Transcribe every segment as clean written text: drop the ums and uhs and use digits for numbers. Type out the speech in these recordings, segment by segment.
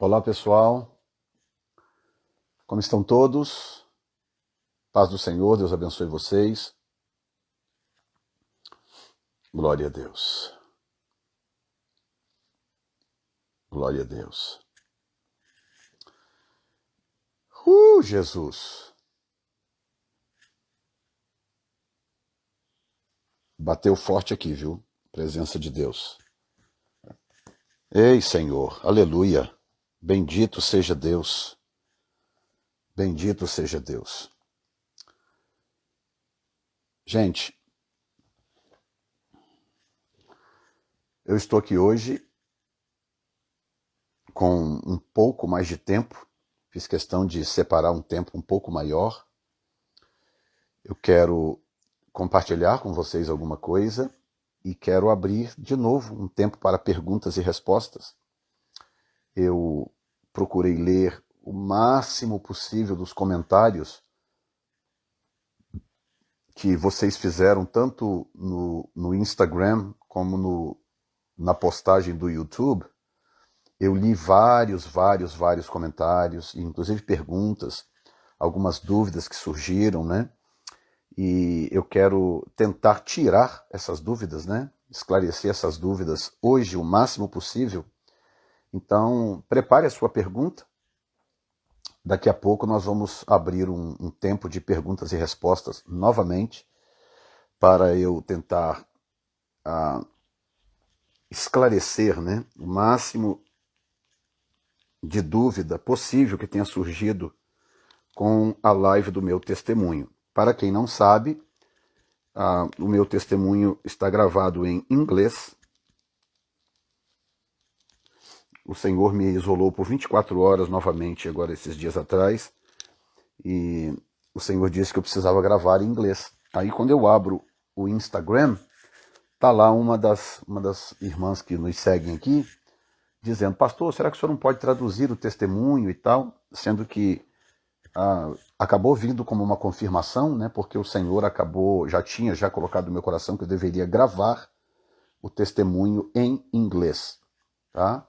Olá, pessoal. Como estão todos? Paz do Senhor, Deus abençoe vocês. Glória a Deus. Glória a Deus. Jesus. Bateu forte aqui, viu? Presença de Deus. Ei, Senhor, aleluia. Bendito seja Deus. Bendito seja Deus. Gente, eu estou aqui hoje com um pouco mais de tempo. Fiz questão de separar um tempo um pouco maior. Eu quero compartilhar com vocês alguma coisa e quero abrir de novo um tempo para perguntas e respostas. Eu procurei ler o máximo possível dos comentários que vocês fizeram, tanto no Instagram como na postagem do YouTube. Eu li vários comentários, inclusive perguntas, algumas dúvidas que surgiram, né? E eu quero tentar tirar essas dúvidas, né? Esclarecer essas dúvidas hoje o máximo possível. Então, prepare a sua pergunta. Daqui a pouco nós vamos abrir um tempo de perguntas e respostas novamente, para eu tentar esclarecer, né, o máximo de dúvida possível que tenha surgido com a live do meu testemunho. Para quem não sabe, o meu testemunho está gravado em inglês. O Senhor me isolou por 24 horas novamente, agora esses dias atrás, e o Senhor disse que eu precisava gravar em inglês. Aí quando eu abro o Instagram, tá lá uma das irmãs que nos seguem aqui, dizendo: pastor, será que o senhor não pode traduzir o testemunho e tal? Sendo que acabou vindo como uma confirmação, né? Porque o Senhor já tinha colocado no meu coração que eu deveria gravar o testemunho em inglês, tá?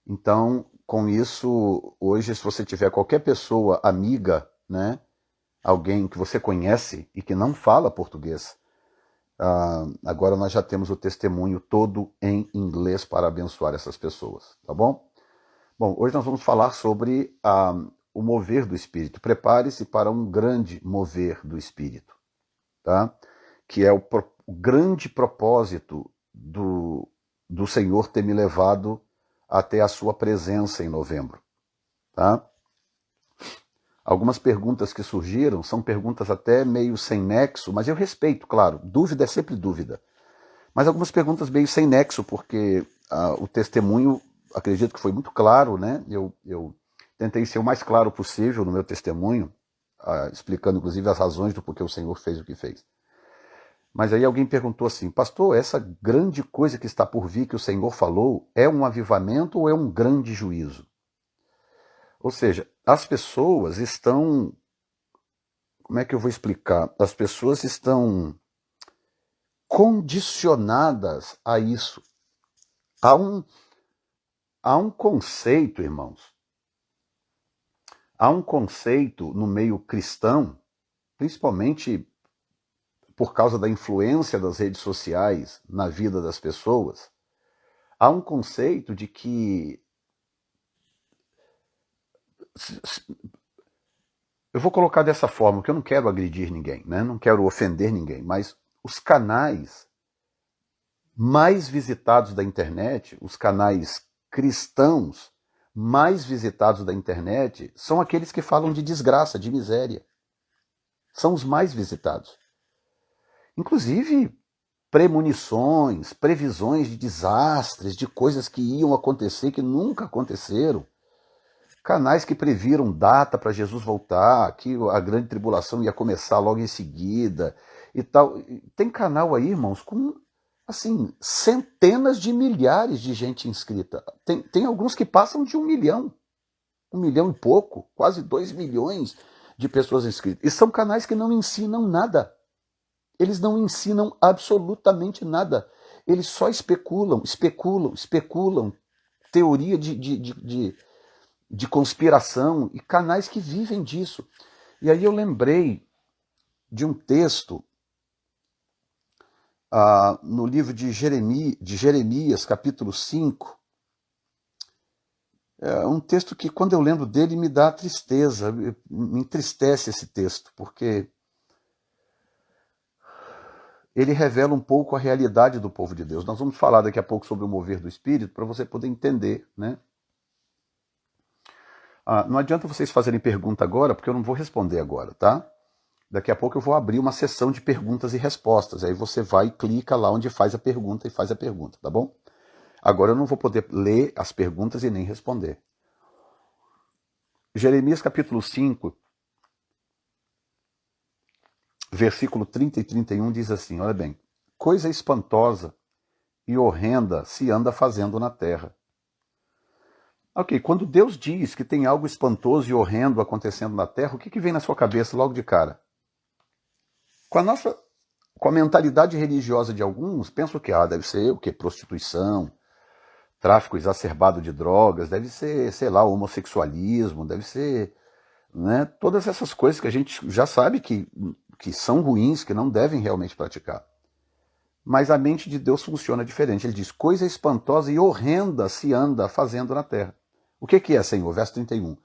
Então, com isso, hoje, se você tiver qualquer pessoa, amiga, né? Alguém que você conhece e que não fala português, agora nós já temos o testemunho todo em inglês para abençoar essas pessoas, tá bom? Bom, hoje nós vamos falar sobre o mover do Espírito. Prepare-se para um grande mover do Espírito, tá? Que é o grande propósito do Senhor ter me levado até a sua presença em novembro, tá? Algumas perguntas que surgiram são perguntas até meio sem nexo, mas eu respeito, claro, dúvida é sempre dúvida. Mas algumas perguntas meio sem nexo, porque o testemunho, acredito que foi muito claro, né? Eu tentei ser o mais claro possível no meu testemunho, explicando inclusive as razões do porquê o Senhor fez o que fez. Mas aí alguém perguntou assim: pastor, essa grande coisa que está por vir que o Senhor falou, é um avivamento ou é um grande juízo? Ou seja, as pessoas estão... Como é que eu vou explicar? As pessoas estão condicionadas a isso. Há um conceito, irmãos. Há um conceito no meio cristão, principalmente por causa da influência das redes sociais na vida das pessoas. Há um conceito de que... Eu vou colocar dessa forma, porque eu não quero agredir ninguém, né? Não quero ofender ninguém, mas os canais mais visitados da internet, os canais cristãos mais visitados da internet, são aqueles que falam de desgraça, de miséria. São os mais visitados. Inclusive premonições, previsões de desastres, de coisas que iam acontecer, que nunca aconteceram. Canais que previram data para Jesus voltar, que a grande tribulação ia começar logo em seguida e tal. Tem canal aí, irmãos, com assim, centenas de milhares de gente inscrita. Tem alguns que passam de 1 milhão e pouco, quase 2 milhões de pessoas inscritas. E são canais que não ensinam nada. Eles não ensinam absolutamente nada. Eles só especulam. Teoria de conspiração e canais que vivem disso. E aí eu lembrei de um texto no livro de Jeremias, capítulo 5. É um texto que, quando eu lembro dele, me dá tristeza, me entristece esse texto, porque ele revela um pouco a realidade do povo de Deus. Nós vamos falar daqui a pouco sobre o mover do Espírito, para você poder entender, né? Não adianta vocês fazerem pergunta agora, porque eu não vou responder agora, tá? Daqui a pouco eu vou abrir uma sessão de perguntas e respostas. Aí você vai e clica lá onde faz a pergunta e faz a pergunta, tá bom? Agora eu não vou poder ler as perguntas e nem responder. Jeremias capítulo 5, versículo 30 e 31 diz assim, olha bem, coisa espantosa e horrenda se anda fazendo na terra. Ok, quando Deus diz que tem algo espantoso e horrendo acontecendo na terra, o que vem na sua cabeça logo de cara? Com a mentalidade religiosa de alguns, pensam que deve ser o quê? Prostituição, tráfico exacerbado de drogas, deve ser, sei lá, homossexualismo, deve ser, né, todas essas coisas que a gente já sabe que são ruins, que não devem realmente praticar. Mas a mente de Deus funciona diferente. Ele diz, coisa espantosa e horrenda se anda fazendo na terra. O que é, Senhor? Verso 31.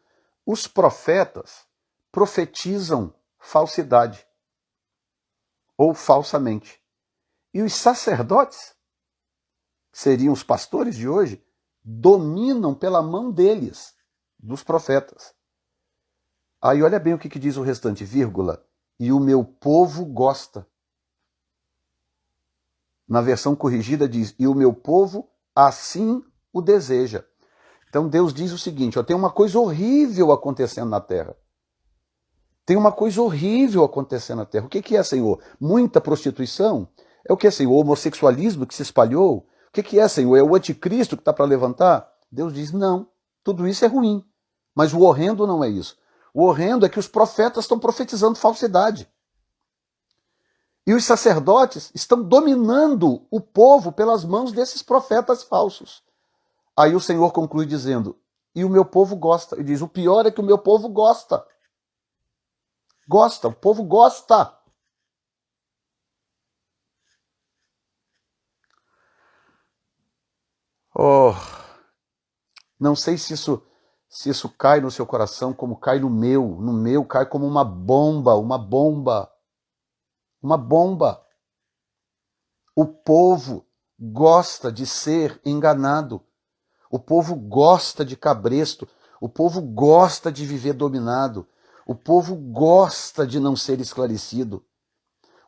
Os profetas profetizam falsidade, ou falsamente. E os sacerdotes, que seriam os pastores de hoje, dominam pela mão deles, dos profetas. Aí olha bem o que diz o restante, vírgula, e o meu povo gosta. Na versão corrigida diz, e o meu povo assim o deseja. Então Deus diz o seguinte, ó, tem uma coisa horrível acontecendo na terra. Tem uma coisa horrível acontecendo na terra. O que é, Senhor? Muita prostituição? É o que, Senhor? O homossexualismo que se espalhou? O que é, Senhor? É o anticristo que está para levantar? Deus diz, não, tudo isso é ruim. Mas o horrendo não é isso. O horrendo é que os profetas estão profetizando falsidade. E os sacerdotes estão dominando o povo pelas mãos desses profetas falsos. Aí o Senhor conclui dizendo, e o meu povo gosta. Ele diz, o pior é que o meu povo gosta. Gosta, o povo gosta. Oh, não sei se isso cai no seu coração como cai no meu cai como uma bomba. O povo gosta de ser enganado. O povo gosta de cabresto. O povo gosta de viver dominado. O povo gosta de não ser esclarecido.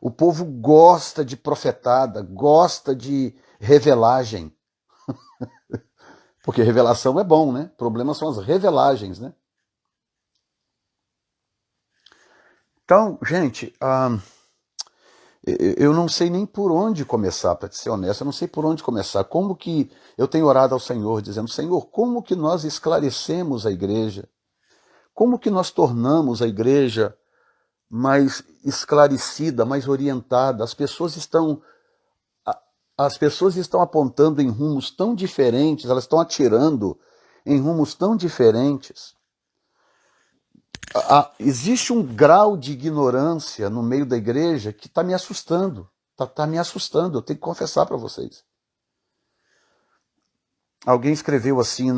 O povo gosta de profetada, gosta de revelagem. Porque revelação é bom, né? O problema são as revelagens, né? Então, gente, eu não sei nem por onde começar, para ser honesto, eu não sei por onde começar. Como que eu tenho orado ao Senhor, dizendo, Senhor, como que nós esclarecemos a igreja? Como que nós tornamos a igreja mais esclarecida, mais orientada? As pessoas estão apontando em rumos tão diferentes, elas estão atirando em rumos tão diferentes. Existe um grau de ignorância no meio da igreja que está me assustando. Está me assustando, eu tenho que confessar para vocês. Alguém escreveu assim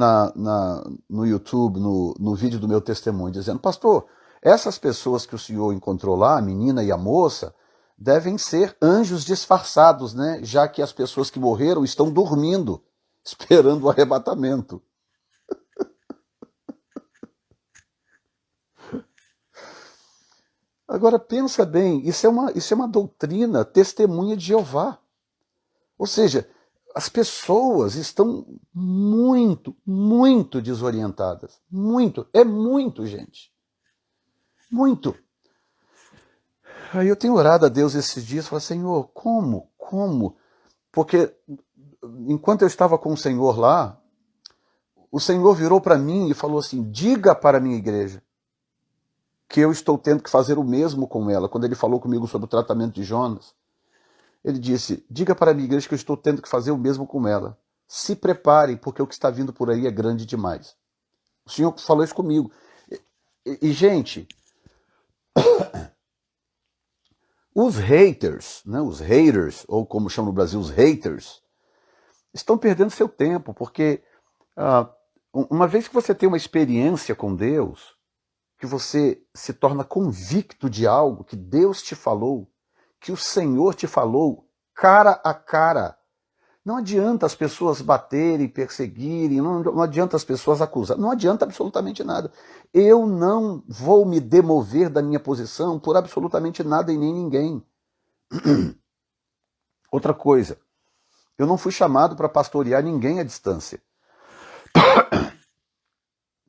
no YouTube, no vídeo do meu testemunho, dizendo, pastor, essas pessoas que o senhor encontrou lá, a menina e a moça, devem ser anjos disfarçados, né? Já que as pessoas que morreram estão dormindo, esperando o arrebatamento. Agora pensa bem, isso é uma doutrina testemunha de Jeová. Ou seja, as pessoas estão muito desorientadas. É muito, gente. Muito. Aí eu tenho orado a Deus esses dias, falei, Senhor, como? Porque enquanto eu estava com o Senhor lá, o Senhor virou para mim e falou assim, diga para a minha igreja que eu estou tendo que fazer o mesmo com ela. Quando ele falou comigo sobre o tratamento de Jonas, ele disse, diga para a minha igreja que eu estou tendo que fazer o mesmo com ela. Se preparem, porque o que está vindo por aí é grande demais. O Senhor falou isso comigo. Gente, os haters, né, ou como chamam no Brasil, os haters, estão perdendo seu tempo, porque uma vez que você tem uma experiência com Deus, que você se torna convicto de algo que Deus te falou, que o Senhor te falou, cara a cara. Não adianta as pessoas baterem, perseguirem, não adianta as pessoas acusarem, não adianta absolutamente nada. Eu não vou me demover da minha posição por absolutamente nada e nem ninguém. Outra coisa, eu não fui chamado para pastorear ninguém à distância.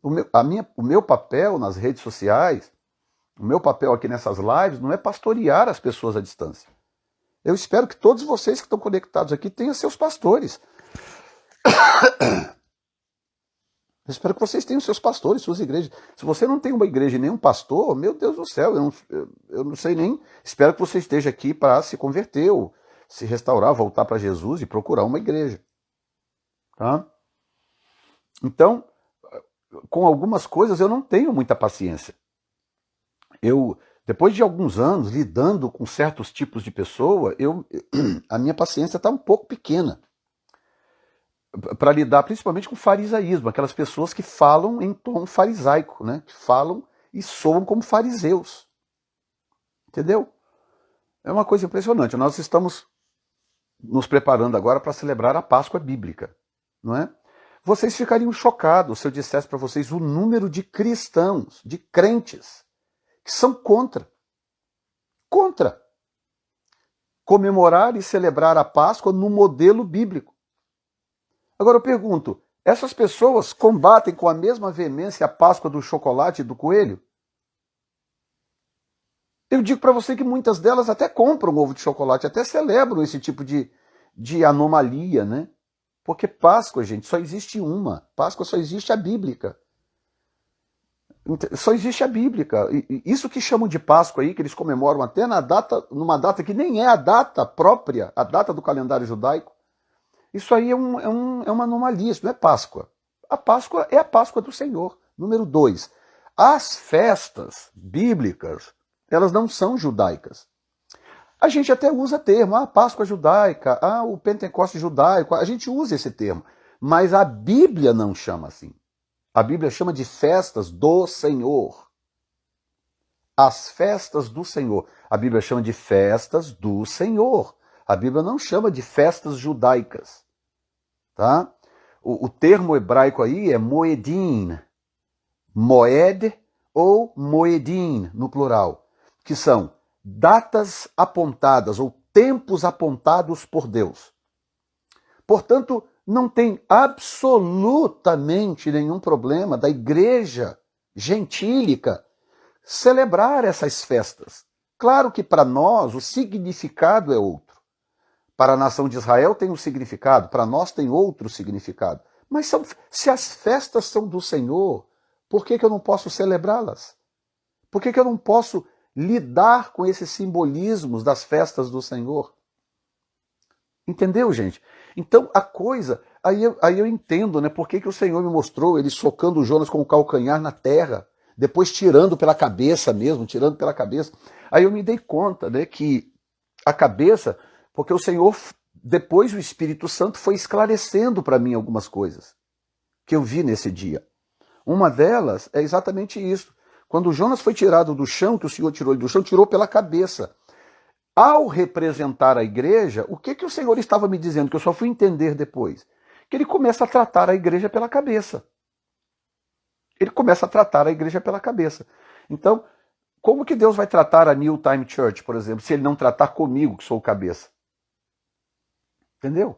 O meu papel nas redes sociais, o meu papel aqui nessas lives não é pastorear as pessoas à distância. Eu espero que todos vocês que estão conectados aqui tenham seus pastores. Eu espero que vocês tenham seus pastores, suas igrejas. Se você não tem uma igreja e nenhum pastor, meu Deus do céu, eu não sei nem... Espero que você esteja aqui para se converter, ou se restaurar, voltar para Jesus e procurar uma igreja. Tá? Então, com algumas coisas eu não tenho muita paciência. Depois de alguns anos lidando com certos tipos de pessoa, a minha paciência está um pouco pequena para lidar principalmente com farisaísmo, aquelas pessoas que falam em tom farisaico, né? Que falam e soam como fariseus. Entendeu? É uma coisa impressionante. Nós estamos nos preparando agora para celebrar a Páscoa bíblica, não é? Vocês ficariam chocados se eu dissesse para vocês o número de cristãos, de crentes, que são contra comemorar e celebrar a Páscoa no modelo bíblico. Agora eu pergunto, essas pessoas combatem com a mesma veemência a Páscoa do chocolate e do coelho? Eu digo para você que muitas delas até compram ovo de chocolate, até celebram esse tipo de anomalia, né? Porque Páscoa, gente, só existe uma. Páscoa só existe a bíblica. Só existe a bíblica. Isso que chamam de Páscoa aí, que eles comemoram até numa data que nem é a data própria, a data do calendário judaico, isso aí é uma anomalia, isso não é Páscoa. A Páscoa é a Páscoa do Senhor. Número 2, as festas bíblicas, elas não são judaicas. A gente até usa termo, Páscoa judaica, o Pentecoste judaico, a gente usa esse termo, mas a Bíblia não chama assim. A Bíblia chama de festas do Senhor. As festas do Senhor. A Bíblia chama de festas do Senhor. A Bíblia não chama de festas judaicas. Tá? O termo hebraico aí é moedim. Moed ou moedim, no plural. Que são datas apontadas ou tempos apontados por Deus. Portanto, não tem absolutamente nenhum problema da igreja gentílica celebrar essas festas. Claro que para nós o significado é outro. Para a nação de Israel tem um significado, para nós tem outro significado. Mas se as festas são do Senhor, por que eu não posso celebrá-las? Por que eu não posso lidar com esses simbolismos das festas do Senhor? Entendeu, gente? Então a coisa, aí eu entendo, né? Por que o Senhor me mostrou ele socando Jonas com o calcanhar na terra, depois tirando pela cabeça mesmo, tirando pela cabeça. Aí eu me dei conta, né, que a cabeça, porque o Senhor, depois o Espírito Santo foi esclarecendo para mim algumas coisas que eu vi nesse dia. Uma delas é exatamente isso. Quando Jonas foi tirado do chão, que o Senhor tirou ele do chão, tirou pela cabeça. Ao representar a igreja, o que o Senhor estava me dizendo, que eu só fui entender depois? Que ele começa a tratar a igreja pela cabeça. Ele começa a tratar a igreja pela cabeça. Então, como que Deus vai tratar a New Time Church, por exemplo, se ele não tratar comigo, que sou o cabeça? Entendeu?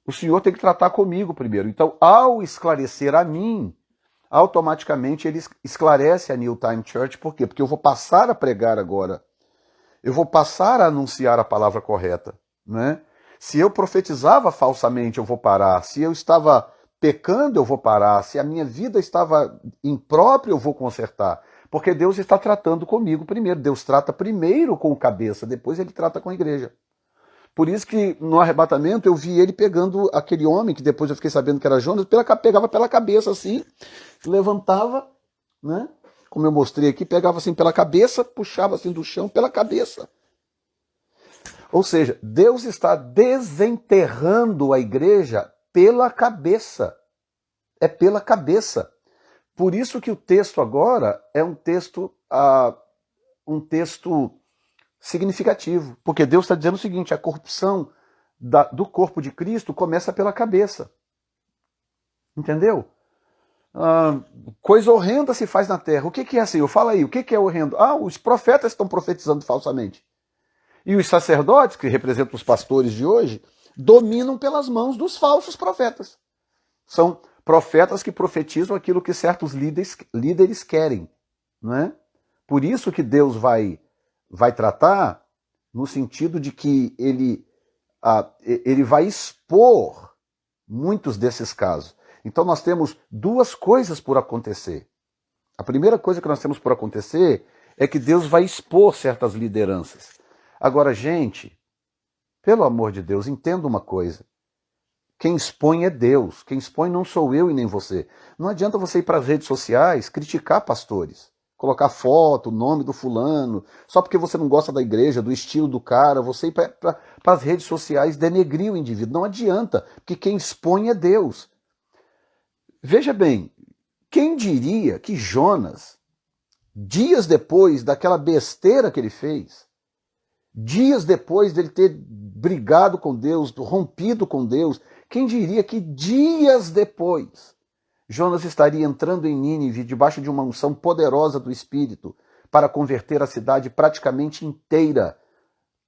O Senhor tem que tratar comigo primeiro. Então, ao esclarecer a mim, automaticamente ele esclarece a New Time Church. Por quê? Porque eu vou passar a pregar agora. Eu vou passar a anunciar a palavra correta, né? Se eu profetizava falsamente, eu vou parar. Se eu estava pecando, eu vou parar. Se a minha vida estava imprópria, eu vou consertar. Porque Deus está tratando comigo primeiro. Deus trata primeiro com o cabeça, depois ele trata com a igreja. Por isso que no arrebatamento eu vi ele pegando aquele homem, que depois eu fiquei sabendo que era Jonas, pegava pela cabeça assim, levantava, né? Como eu mostrei aqui, pegava assim pela cabeça, puxava assim do chão pela cabeça. Ou seja, Deus está desenterrando a igreja pela cabeça. É pela cabeça. Por isso que o texto agora é um texto significativo. Porque Deus está dizendo o seguinte, a corrupção do corpo de Cristo começa pela cabeça. Entendeu? Coisa horrenda se faz na terra. O que é, Senhor? Fala aí, o que é horrendo? Os profetas estão profetizando falsamente. E os sacerdotes, que representam os pastores de hoje, dominam pelas mãos dos falsos profetas. São profetas que profetizam aquilo que certos líderes querem. Não é? Por isso que Deus vai tratar no sentido de que ele vai expor muitos desses casos. Então nós temos duas coisas por acontecer. A primeira coisa que nós temos por acontecer é que Deus vai expor certas lideranças. Agora, gente, pelo amor de Deus, entenda uma coisa. Quem expõe é Deus. Quem expõe não sou eu e nem você. Não adianta você ir para as redes sociais criticar pastores. Colocar foto, o nome do fulano, só porque você não gosta da igreja, do estilo do cara, você ir para as redes sociais denegrir o indivíduo. Não adianta, porque quem expõe é Deus. Veja bem, quem diria que Jonas, dias depois daquela besteira que ele fez, dias depois dele ter brigado com Deus, rompido com Deus, quem diria que dias depois Jonas estaria entrando em Nínive debaixo de uma unção poderosa do Espírito para converter a cidade praticamente inteira.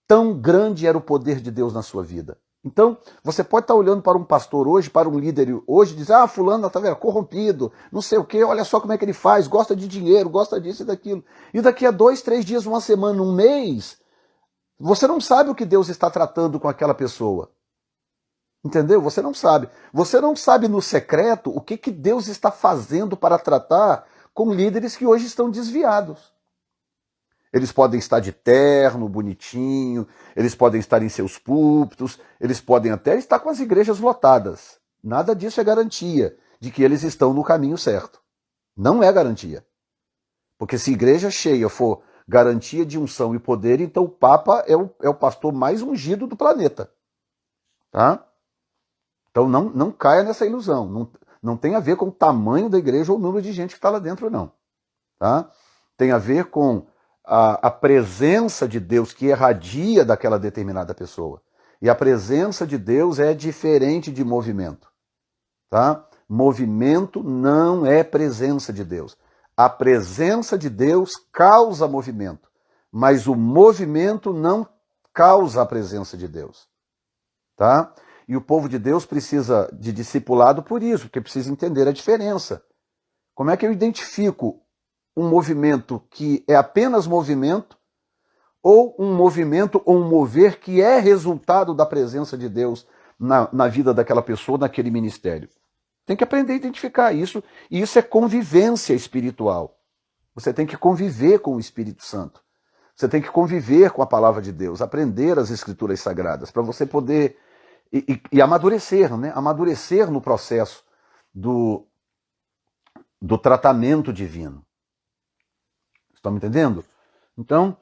Tão grande era o poder de Deus na sua vida. Então, você pode estar olhando para um pastor hoje, para um líder hoje, e dizer, fulano está corrompido, não sei o quê, olha só como é que ele faz, gosta de dinheiro, gosta disso e daquilo. E daqui a 2, 3 dias, uma semana, um mês, você não sabe o que Deus está tratando com aquela pessoa. Entendeu? Você não sabe. Você não sabe no secreto o que Deus está fazendo para tratar com líderes que hoje estão desviados. Eles podem estar de terno, bonitinho, eles podem estar em seus púlpitos, eles podem até estar com as igrejas lotadas. Nada disso é garantia de que eles estão no caminho certo. Não é garantia. Porque se igreja cheia for garantia de unção e poder, então o Papa é o pastor mais ungido do planeta. Tá? Então não caia nessa ilusão. Não tem a ver com o tamanho da igreja ou o número de gente que está lá dentro, não. Tá? Tem a ver com a presença de Deus que irradia daquela determinada pessoa. E a presença de Deus é diferente de movimento. Tá? Movimento não é presença de Deus. A presença de Deus causa movimento, mas o movimento não causa a presença de Deus. Tá? E o povo de Deus precisa de discipulado por isso, porque precisa entender a diferença. Como é que eu identifico um movimento que é apenas movimento, ou um movimento ou um mover que é resultado da presença de Deus na vida daquela pessoa, naquele ministério? Tem que aprender a identificar isso, e isso é convivência espiritual. Você tem que conviver com o Espírito Santo. Você tem que conviver com a palavra de Deus, aprender as Escrituras Sagradas, para você poder e amadurecer, né? Amadurecer no processo do tratamento divino. Estão me entendendo? Então,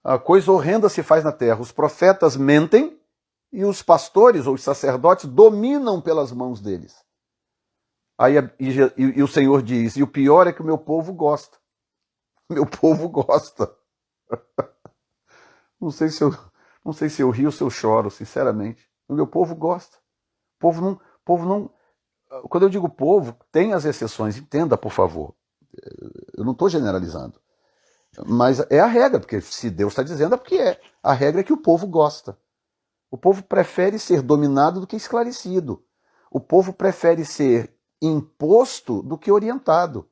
a coisa horrenda se faz na terra. Os profetas mentem e os pastores ou os sacerdotes dominam pelas mãos deles. Aí e o Senhor diz, e o pior é que o meu povo gosta. Meu povo gosta. Não sei se eu rio ou se eu choro, sinceramente. O meu povo gosta. Povo não. Quando eu digo povo, tem as exceções, entenda, por favor. Eu não estou generalizando. Mas é a regra, porque se Deus está dizendo é porque é. A regra é que o povo gosta. O povo prefere ser dominado do que esclarecido. O povo prefere ser imposto do que orientado.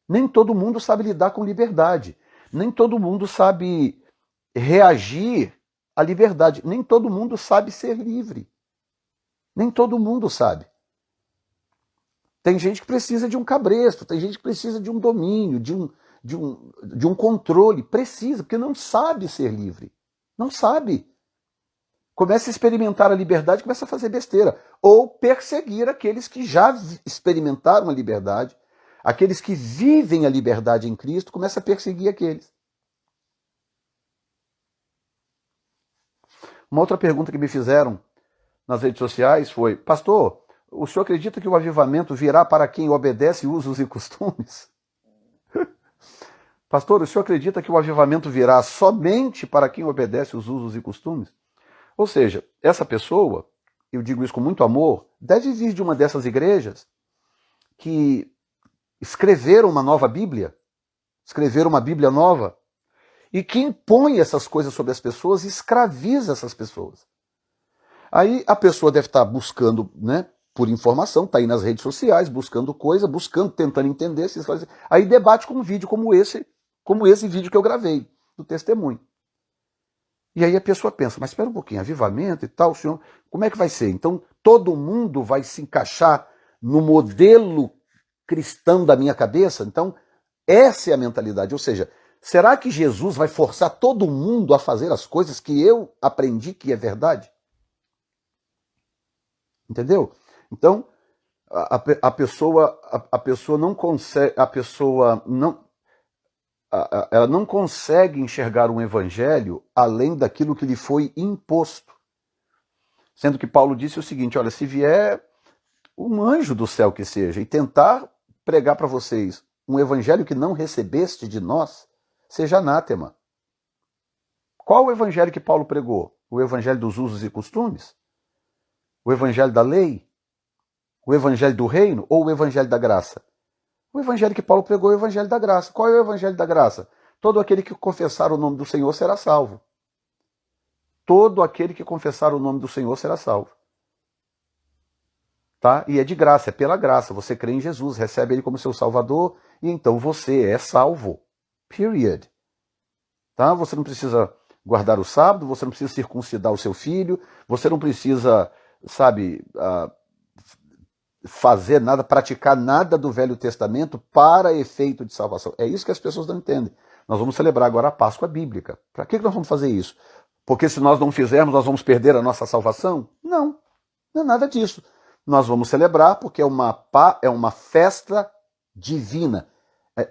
Nem todo mundo sabe lidar com liberdade. Nem todo mundo sabe reagir à liberdade. Nem todo mundo sabe ser livre. Nem todo mundo sabe. Tem gente que precisa de um cabresto, tem gente que precisa de um domínio, de um controle. Precisa, porque não sabe ser livre. Não sabe. começa a experimentar a liberdade e começa a fazer besteira. Ou perseguir aqueles que já experimentaram a liberdade, aqueles que vivem a liberdade em Cristo, começa a perseguir aqueles. Uma outra pergunta que me fizeram nas redes sociais foi: pastor, o senhor acredita que o avivamento virá para quem obedece usos e costumes? Pastor, o senhor acredita que o avivamento virá somente para quem obedece os usos e costumes? Ou seja, essa pessoa, eu digo isso com muito amor, deve vir de uma dessas igrejas que escreveram uma nova Bíblia, escreveram uma Bíblia nova, e que impõe essas coisas sobre as pessoas e escraviza essas pessoas. Aí a pessoa deve estar buscando, né, por informação, está aí nas redes sociais, buscando coisa, tentando entender, aí debate com um vídeo como esse vídeo que eu gravei, do testemunho. E aí a pessoa pensa, mas espera um pouquinho, avivamento e tal, senhor, como é que vai ser? Então todo mundo vai se encaixar no modelo cristão da minha cabeça? Então essa é a mentalidade, ou seja, será que Jesus vai forçar todo mundo a fazer as coisas que eu aprendi que é verdade? Entendeu? Então a pessoa não consegue, ela não consegue enxergar um evangelho além daquilo que lhe foi imposto. Sendo que Paulo disse o seguinte, olha, se vier um anjo do céu que seja e tentar pregar para vocês um evangelho que não recebeste de nós, seja anátema. Qual o evangelho que Paulo pregou? O evangelho dos usos e costumes? O evangelho da lei? O evangelho do reino? Ou o evangelho da graça? O evangelho que Paulo pregou é o evangelho da graça. Qual é o evangelho da graça? Todo aquele que confessar o nome do Senhor será salvo. Todo aquele que confessar o nome do Senhor será salvo. Tá? E é de graça, é pela graça. Você crê em Jesus, recebe Ele como seu Salvador, e então você é salvo. Period. Tá? Você não precisa guardar o sábado, você não precisa circuncidar o seu filho, você não precisa, fazer nada, praticar nada do Velho Testamento para efeito de salvação. É isso que as pessoas não entendem. Nós vamos celebrar agora a Páscoa Bíblica. Para que nós vamos fazer isso? Porque se nós não fizermos, nós vamos perder a nossa salvação? Não, não é nada disso. Nós vamos celebrar porque é uma festa divina.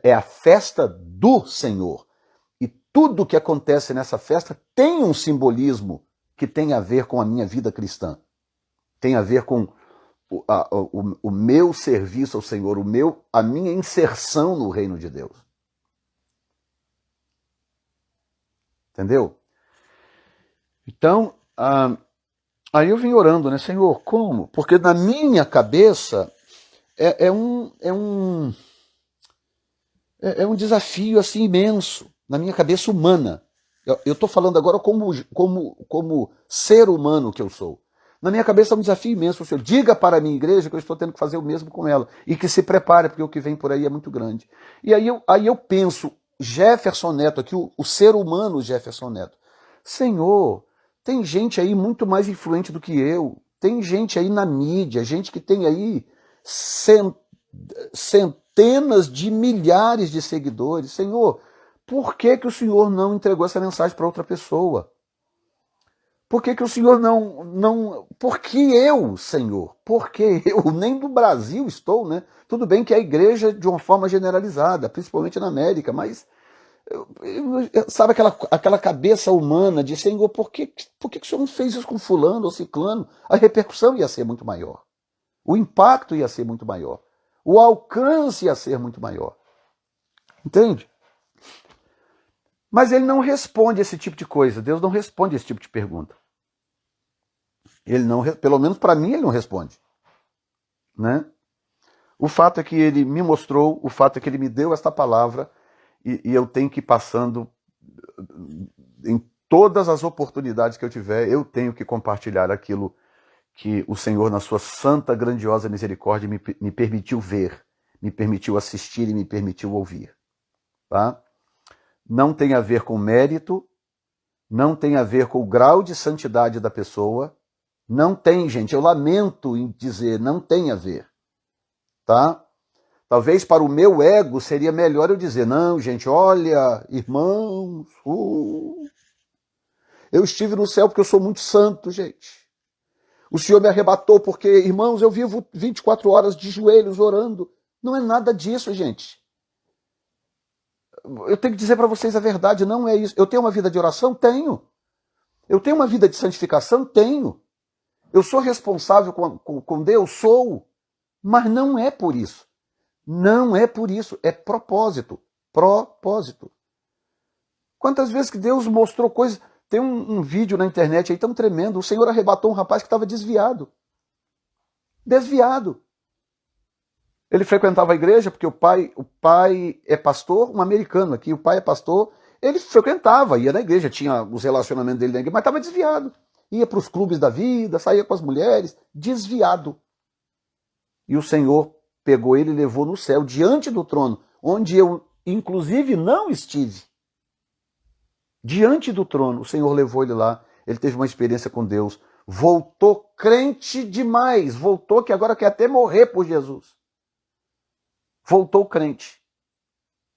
É a festa do Senhor. E tudo que acontece nessa festa tem um simbolismo que tem a ver com a minha vida cristã. Tem a ver com o meu serviço ao Senhor, a minha inserção no reino de Deus. Entendeu? Então, aí eu vim orando, né? Senhor, como? Porque na minha cabeça é um desafio assim imenso, na minha cabeça humana. Eu estou falando agora como ser humano que eu sou. Na minha cabeça é um desafio imenso. O Senhor diga para a minha igreja que eu estou tendo que fazer o mesmo com ela. E que se prepare, porque o que vem por aí é muito grande. E aí eu penso, Jefferson Neto, aqui o ser humano Jefferson Neto. Senhor, tem gente aí muito mais influente do que eu. Tem gente aí na mídia, gente que tem aí centenas de milhares de seguidores. Senhor, por que o Senhor não entregou essa mensagem para outra pessoa? Por que o Senhor não... Por que eu, Senhor? Por que eu? Nem do Brasil estou, né? Tudo bem que a igreja, de uma forma generalizada, principalmente na América, mas... Sabe aquela cabeça humana de, Senhor, por que o Senhor não fez isso com fulano ou ciclano? A repercussão ia ser muito maior. O impacto ia ser muito maior. O alcance ia ser muito maior. Entende? Mas ele não responde esse tipo de coisa. Deus não responde esse tipo de pergunta. Ele não, pelo menos para mim, ele não responde. Né? O fato é que ele me mostrou, o fato é que ele me deu esta palavra e eu tenho que ir passando em todas as oportunidades que eu tiver, eu tenho que compartilhar aquilo que o Senhor, na sua santa, grandiosa misericórdia, me permitiu ver, me permitiu assistir e me permitiu ouvir. Tá? Não tem a ver com mérito, não tem a ver com o grau de santidade da pessoa. Não tem, gente, eu lamento em dizer, não tem a ver, tá? Talvez para o meu ego seria melhor eu dizer, não, gente, olha, irmãos, Eu estive no céu porque eu sou muito santo, gente. O Senhor me arrebatou porque, irmãos, eu vivo 24 horas de joelhos orando. Não é nada disso, gente. Eu tenho que dizer para vocês a verdade, não é isso. Eu tenho uma vida de oração? Tenho. Eu tenho uma vida de santificação? Tenho. Eu sou responsável com Deus? Sou. Mas não é por isso. Não é por isso. É propósito. Propósito. Quantas vezes que Deus mostrou coisas... Tem um vídeo na internet aí tão tremendo. O Senhor arrebatou um rapaz que estava desviado. Desviado. Ele frequentava a igreja porque o pai é pastor, um americano aqui, o pai é pastor. Ele frequentava, ia na igreja, tinha os relacionamentos dele na igreja, mas estava desviado. Ia para os clubes da vida, saía com as mulheres, desviado. E o Senhor pegou ele e levou no céu, diante do trono, onde eu, inclusive, não estive. Diante do trono, o Senhor levou ele lá, ele teve uma experiência com Deus, voltou crente demais, voltou que agora quer até morrer por Jesus. Voltou crente.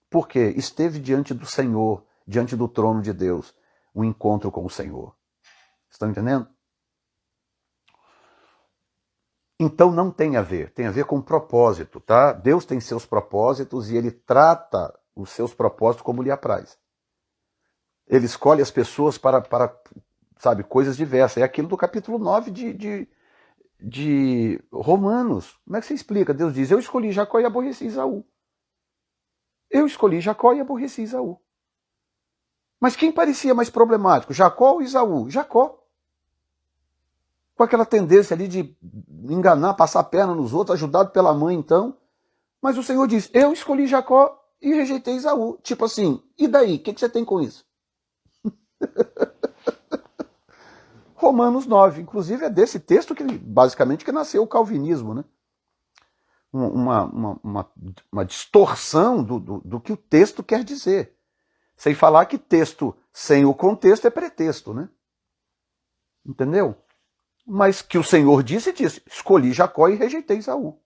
Por quê? Esteve diante do Senhor, diante do trono de Deus, um encontro com o Senhor. Estão entendendo? Então não tem a ver com propósito, tá? Deus tem seus propósitos e ele trata os seus propósitos como lhe apraz. Ele escolhe as pessoas para sabe, coisas diversas. É aquilo do capítulo 9 de Romanos. Como é que você explica? Deus diz, eu escolhi Jacó e aborreci Esaú. Eu escolhi Jacó e aborreci Esaú. Mas quem parecia mais problemático, Jacó ou Esaú? Jacó. Com aquela tendência ali de enganar, passar a perna nos outros, ajudado pela mãe então. Mas o Senhor diz, eu escolhi Jacó e rejeitei Esaú. Tipo assim, e daí? O que você tem com isso? Romanos 9, inclusive é desse texto que basicamente que nasceu o calvinismo, né? Uma distorção do que o texto quer dizer. Sem falar que texto sem o contexto é pretexto, né? Entendeu? Mas que o Senhor disse, escolhi Jacó e rejeitei Esaú.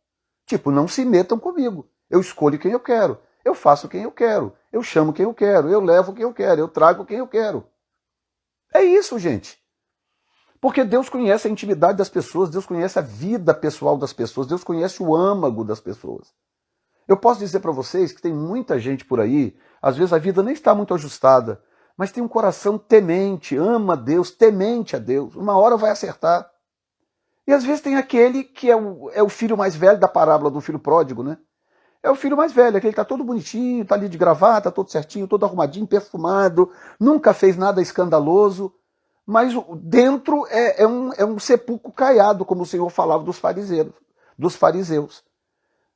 Tipo, não se metam comigo. Eu escolho quem eu quero. Eu faço quem eu quero. Eu chamo quem eu quero. Eu levo quem eu quero. Eu trago quem eu quero. É isso, gente. Porque Deus conhece a intimidade das pessoas, Deus conhece a vida pessoal das pessoas, Deus conhece o âmago das pessoas. Eu posso dizer para vocês que tem muita gente por aí, às vezes a vida nem está muito ajustada, mas tem um coração temente, ama Deus, temente a Deus. Uma hora vai acertar. E às vezes tem aquele que é o filho mais velho da parábola do filho pródigo, né? É o filho mais velho, aquele que está todo bonitinho, está ali de gravata, todo certinho, todo arrumadinho, perfumado, nunca fez nada escandaloso, mas dentro é um sepulcro caiado, como o Senhor falava dos fariseus.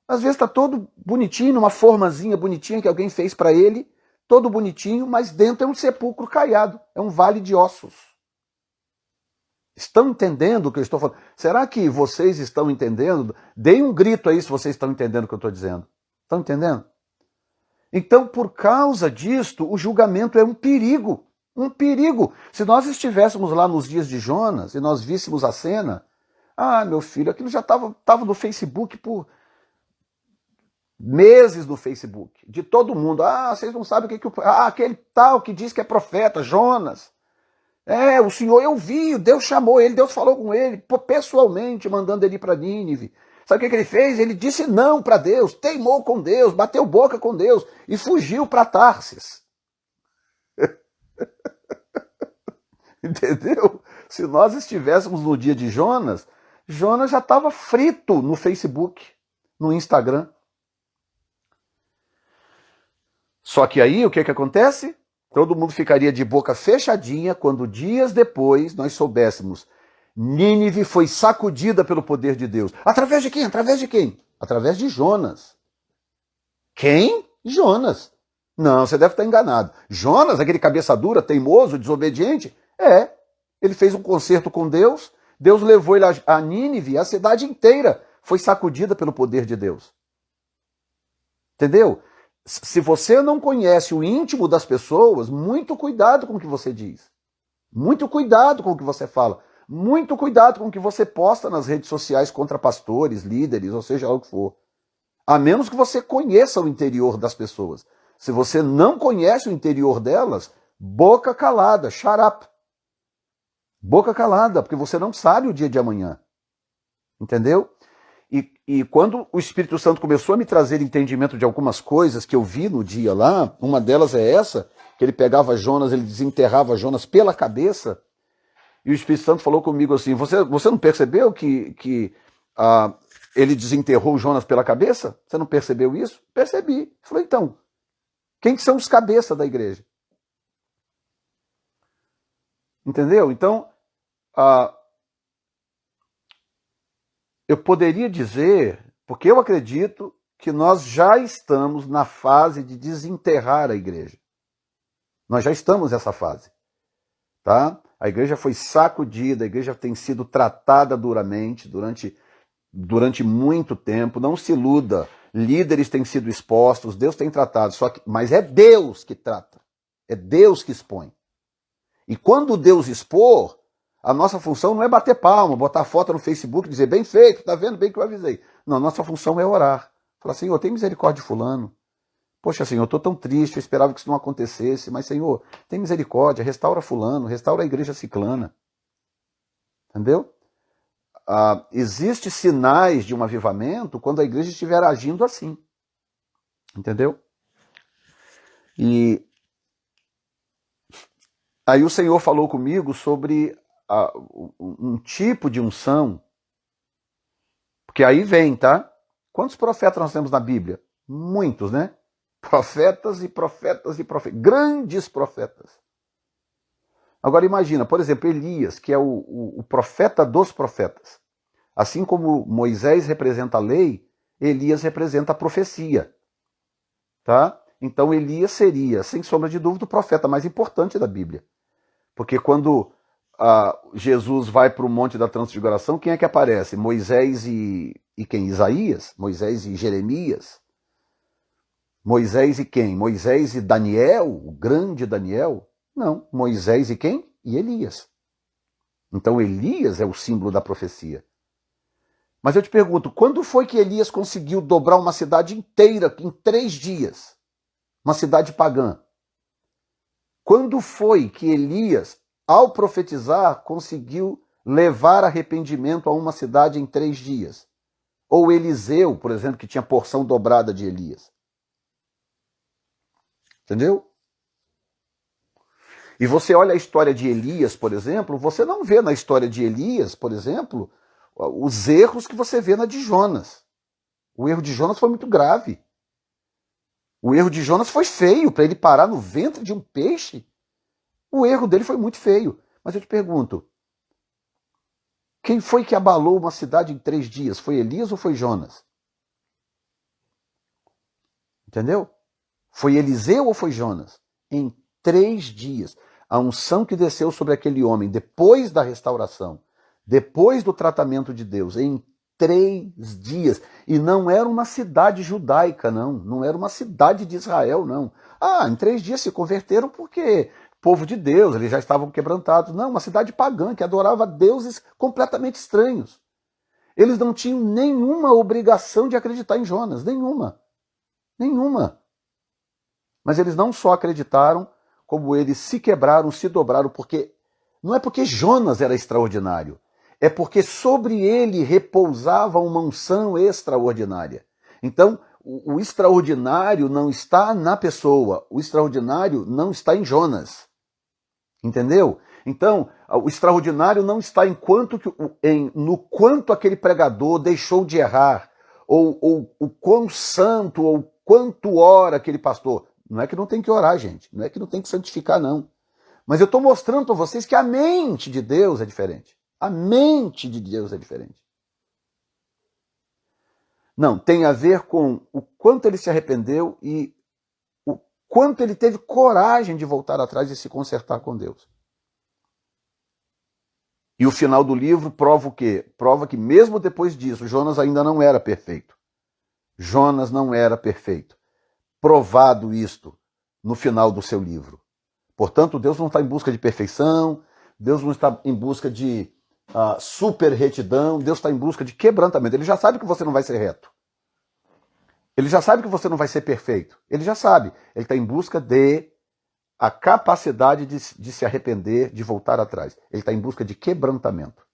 Às vezes está todo bonitinho, numa formazinha bonitinha que alguém fez para ele, todo bonitinho, mas dentro é um sepulcro caiado, é um vale de ossos. Estão entendendo o que eu estou falando? Será que vocês estão entendendo? Deem um grito aí se vocês estão entendendo o que eu estou dizendo. Estão entendendo? Então, por causa disto, o julgamento é um perigo. Um perigo. Se nós estivéssemos lá nos dias de Jonas e nós víssemos a cena, meu filho, aquilo já estava no Facebook por meses no Facebook, de todo mundo. Vocês não sabem o que aquele tal que diz que é profeta, Jonas. O Senhor, eu vi, Deus chamou ele, Deus falou com ele, pessoalmente, mandando ele ir para Nínive. Sabe o que ele fez? Ele disse não para Deus, teimou com Deus, bateu boca com Deus e fugiu para Tarsis. Entendeu? Se nós estivéssemos no dia de Jonas, Jonas já estava frito no Facebook, no Instagram. Só que aí o que acontece? Todo mundo ficaria de boca fechadinha quando dias depois nós soubéssemos Nínive foi sacudida pelo poder de Deus. Através de quem? Através de quem? Através de Jonas. Quem? Jonas. Não, você deve estar enganado. Jonas, aquele cabeça dura, teimoso, desobediente? Ele fez um concerto com Deus, Deus levou ele a Nínive, a cidade inteira foi sacudida pelo poder de Deus. Entendeu? Se você não conhece o íntimo das pessoas, muito cuidado com o que você diz. Muito cuidado com o que você fala. Muito cuidado com o que você posta nas redes sociais contra pastores, líderes, ou seja, lá o que for. A menos que você conheça o interior das pessoas. Se você não conhece o interior delas, boca calada, shut up. Boca calada, porque você não sabe o dia de amanhã. Entendeu? E quando o Espírito Santo começou a me trazer entendimento de algumas coisas que eu vi no dia lá, uma delas é essa, que ele pegava Jonas, ele desenterrava Jonas pela cabeça, e o Espírito Santo falou comigo assim, você não percebeu que ele desenterrou Jonas pela cabeça? Você não percebeu isso? Percebi. Ele falou, então, quem que são os cabeças da igreja? Entendeu? Então, eu poderia dizer, porque eu acredito que nós já estamos na fase de desenterrar a igreja. Nós já estamos nessa fase. Tá? A igreja foi sacudida, a igreja tem sido tratada duramente durante muito tempo. Não se iluda, líderes têm sido expostos, Deus tem tratado, mas é Deus que trata, é Deus que expõe. E quando Deus expor, a nossa função não é bater palma, botar foto no Facebook e dizer, bem feito, tá vendo bem que eu avisei. Não, nossa função é orar. Falar, Senhor, tem misericórdia de fulano. Poxa, Senhor, eu estou tão triste, eu esperava que isso não acontecesse, mas, Senhor, tem misericórdia, restaura fulano, restaura a igreja ciclana. Entendeu? Existem sinais de um avivamento quando a igreja estiver agindo assim. Entendeu? E aí o Senhor falou comigo sobre um tipo de unção, porque aí vem, tá? Quantos profetas nós temos na Bíblia? Muitos, né? Profetas e profetas e profetas, grandes profetas. Agora imagina, por exemplo, Elias, que é o profeta dos profetas. Assim como Moisés representa a lei, Elias representa a profecia. Tá? Então Elias seria, sem sombra de dúvida, o profeta mais importante da Bíblia. Porque quando Jesus vai para o Monte da Transfiguração, quem é que aparece? Moisés e quem? Isaías? Moisés e Jeremias? Moisés e quem? Moisés e Daniel, o grande Daniel? Não, Moisés e quem? E Elias. Então Elias é o símbolo da profecia. Mas eu te pergunto, quando foi que Elias conseguiu dobrar uma cidade inteira em 3 dias? Uma cidade pagã. Quando foi que Elias, ao profetizar, conseguiu levar arrependimento a uma cidade em 3 dias? Ou Eliseu, por exemplo, que tinha porção dobrada de Elias. Entendeu? E você olha a história de Elias, por exemplo, você não vê na história de Elias, por exemplo, os erros que você vê na de Jonas. O erro de Jonas foi muito grave. O erro de Jonas foi feio, para ele parar no ventre de um peixe. O erro dele foi muito feio. Mas eu te pergunto, quem foi que abalou uma cidade em 3 dias? Foi Elias ou foi Jonas? Entendeu? Foi Eliseu ou foi Jonas? Em 3 dias. A unção que desceu sobre aquele homem depois da restauração, depois do tratamento de Deus, em 3 dias. E não era uma cidade judaica, não. Não era uma cidade de Israel, não. Em 3 dias se converteram porque povo de Deus, eles já estavam quebrantados. Não, uma cidade pagã que adorava deuses completamente estranhos. Eles não tinham nenhuma obrigação de acreditar em Jonas. Nenhuma. Nenhuma. Mas eles não só acreditaram, como eles se quebraram, se dobraram, porque não é porque Jonas era extraordinário, é porque sobre ele repousava uma unção extraordinária. Então, o extraordinário não está na pessoa, o extraordinário não está em Jonas. Entendeu? Então, o extraordinário não está no quanto aquele pregador deixou de errar, ou o quão santo, ou quanto ora aquele pastor. Não é que não tem que orar, gente. Não é que não tem que santificar, não. Mas eu estou mostrando para vocês que a mente de Deus é diferente. A mente de Deus é diferente. Não, tem a ver com o quanto ele se arrependeu e o quanto ele teve coragem de voltar atrás e se consertar com Deus. E o final do livro prova o quê? Prova que mesmo depois disso, Jonas ainda não era perfeito. Jonas não era perfeito. Provado isto no final do seu livro. Portanto, Deus não está em busca de perfeição, Deus não está em busca de super retidão, Deus está em busca de quebrantamento. Ele já sabe que você não vai ser reto. Ele já sabe que você não vai ser perfeito. Ele já sabe. Ele está em busca de a capacidade de se arrepender, de voltar atrás. Ele está em busca de quebrantamento.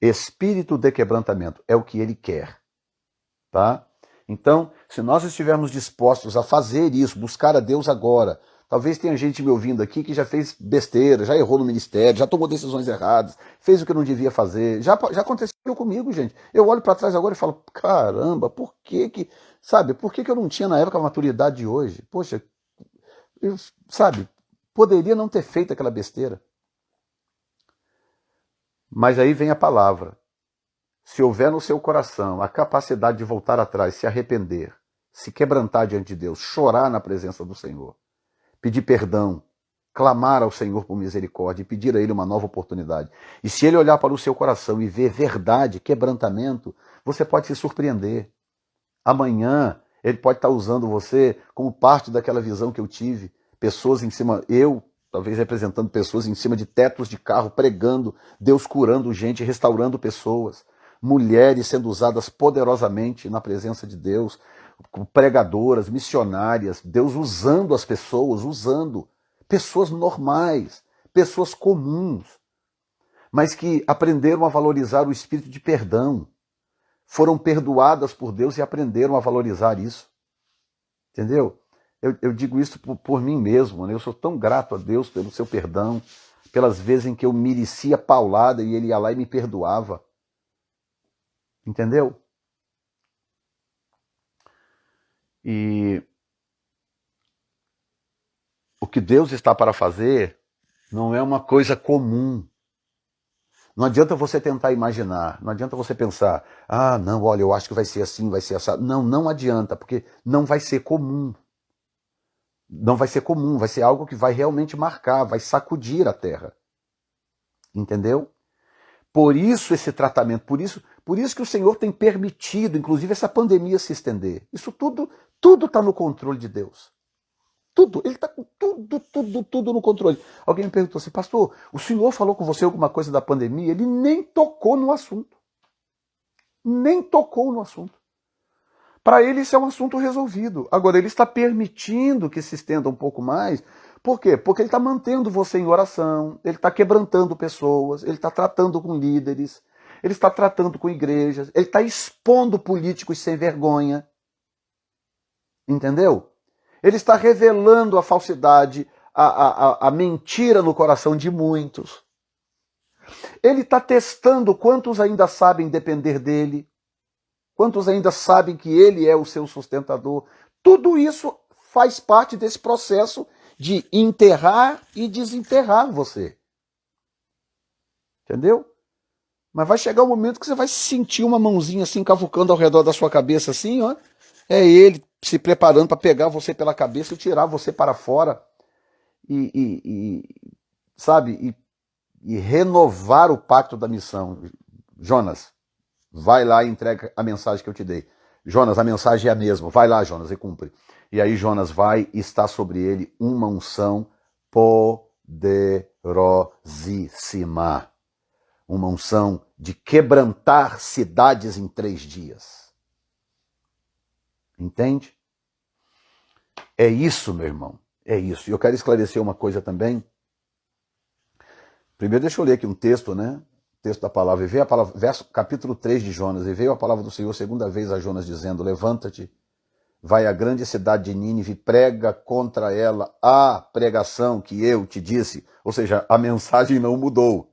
Espírito de quebrantamento é o que ele quer. Tá? Então, se nós estivermos dispostos a fazer isso, buscar a Deus agora, talvez tenha gente me ouvindo aqui que já fez besteira, já errou no ministério, já tomou decisões erradas, fez o que não devia fazer. Já aconteceu comigo, gente. Eu olho para trás agora e falo, caramba, por que eu não tinha na época a maturidade de hoje? Poxa, poderia não ter feito aquela besteira. Mas aí vem a palavra. Se houver no seu coração a capacidade de voltar atrás, se arrepender, se quebrantar diante de Deus, chorar na presença do Senhor, pedir perdão, clamar ao Senhor por misericórdia e pedir a Ele uma nova oportunidade. E se Ele olhar para o seu coração e ver verdade, quebrantamento, você pode se surpreender. Amanhã Ele pode estar usando você como parte daquela visão que eu tive. Pessoas em cima, talvez representando pessoas em cima de tetos de carro, pregando, Deus curando gente, restaurando pessoas. Mulheres sendo usadas poderosamente na presença de Deus, pregadoras, missionárias, Deus usando as pessoas, usando pessoas normais, pessoas comuns, mas que aprenderam a valorizar o espírito de perdão, foram perdoadas por Deus e aprenderam a valorizar isso. Entendeu? Eu digo isso por mim mesmo, né? Eu sou tão grato a Deus pelo seu perdão, pelas vezes em que eu merecia paulada e Ele ia lá e me perdoava. Entendeu? E o que Deus está para fazer não é uma coisa comum. Não adianta você tentar imaginar, não adianta você pensar, não, olha, eu acho que vai ser assim, vai ser assim. Não, não adianta, porque não vai ser comum. Não vai ser comum, vai ser algo que vai realmente marcar, vai sacudir a terra. Entendeu? Por isso esse tratamento, por isso que o Senhor tem permitido, inclusive, essa pandemia se estender. Isso tudo está no controle de Deus. Tudo, Ele está com tudo no controle. Alguém me perguntou assim, pastor, o Senhor falou com você alguma coisa da pandemia? Ele nem tocou no assunto. Nem tocou no assunto. Para ele isso é um assunto resolvido. Agora, ele está permitindo que se estenda um pouco mais. Por quê? Porque ele está mantendo você em oração, ele está quebrantando pessoas, ele está tratando com líderes, ele está tratando com igrejas, ele está expondo políticos sem vergonha. Entendeu? Ele está revelando a falsidade, a mentira no coração de muitos. Ele está testando quantos ainda sabem depender dele, quantos ainda sabem que ele é o seu sustentador. Tudo isso faz parte desse processo de enterrar e desenterrar você. Entendeu? Mas vai chegar um momento que você vai sentir uma mãozinha assim cavucando ao redor da sua cabeça assim, ó. É ele se preparando para pegar você pela cabeça e tirar você para fora e renovar o pacto da missão. Jonas, vai lá e entrega a mensagem que eu te dei. Jonas, a mensagem é a mesma. Vai lá, Jonas, e cumpre. E aí Jonas vai e está sobre ele uma unção poderosíssima. Uma unção de quebrantar cidades em 3 dias. Entende? É isso, meu irmão. É isso. E eu quero esclarecer uma coisa também. Primeiro deixa eu ler aqui um texto, né? Texto da palavra. E veio a palavra, capítulo 3 de Jonas. E veio a palavra do Senhor segunda vez a Jonas dizendo, levanta-te, vai à grande cidade de Nínive, prega contra ela a pregação que eu te disse. Ou seja, a mensagem não mudou.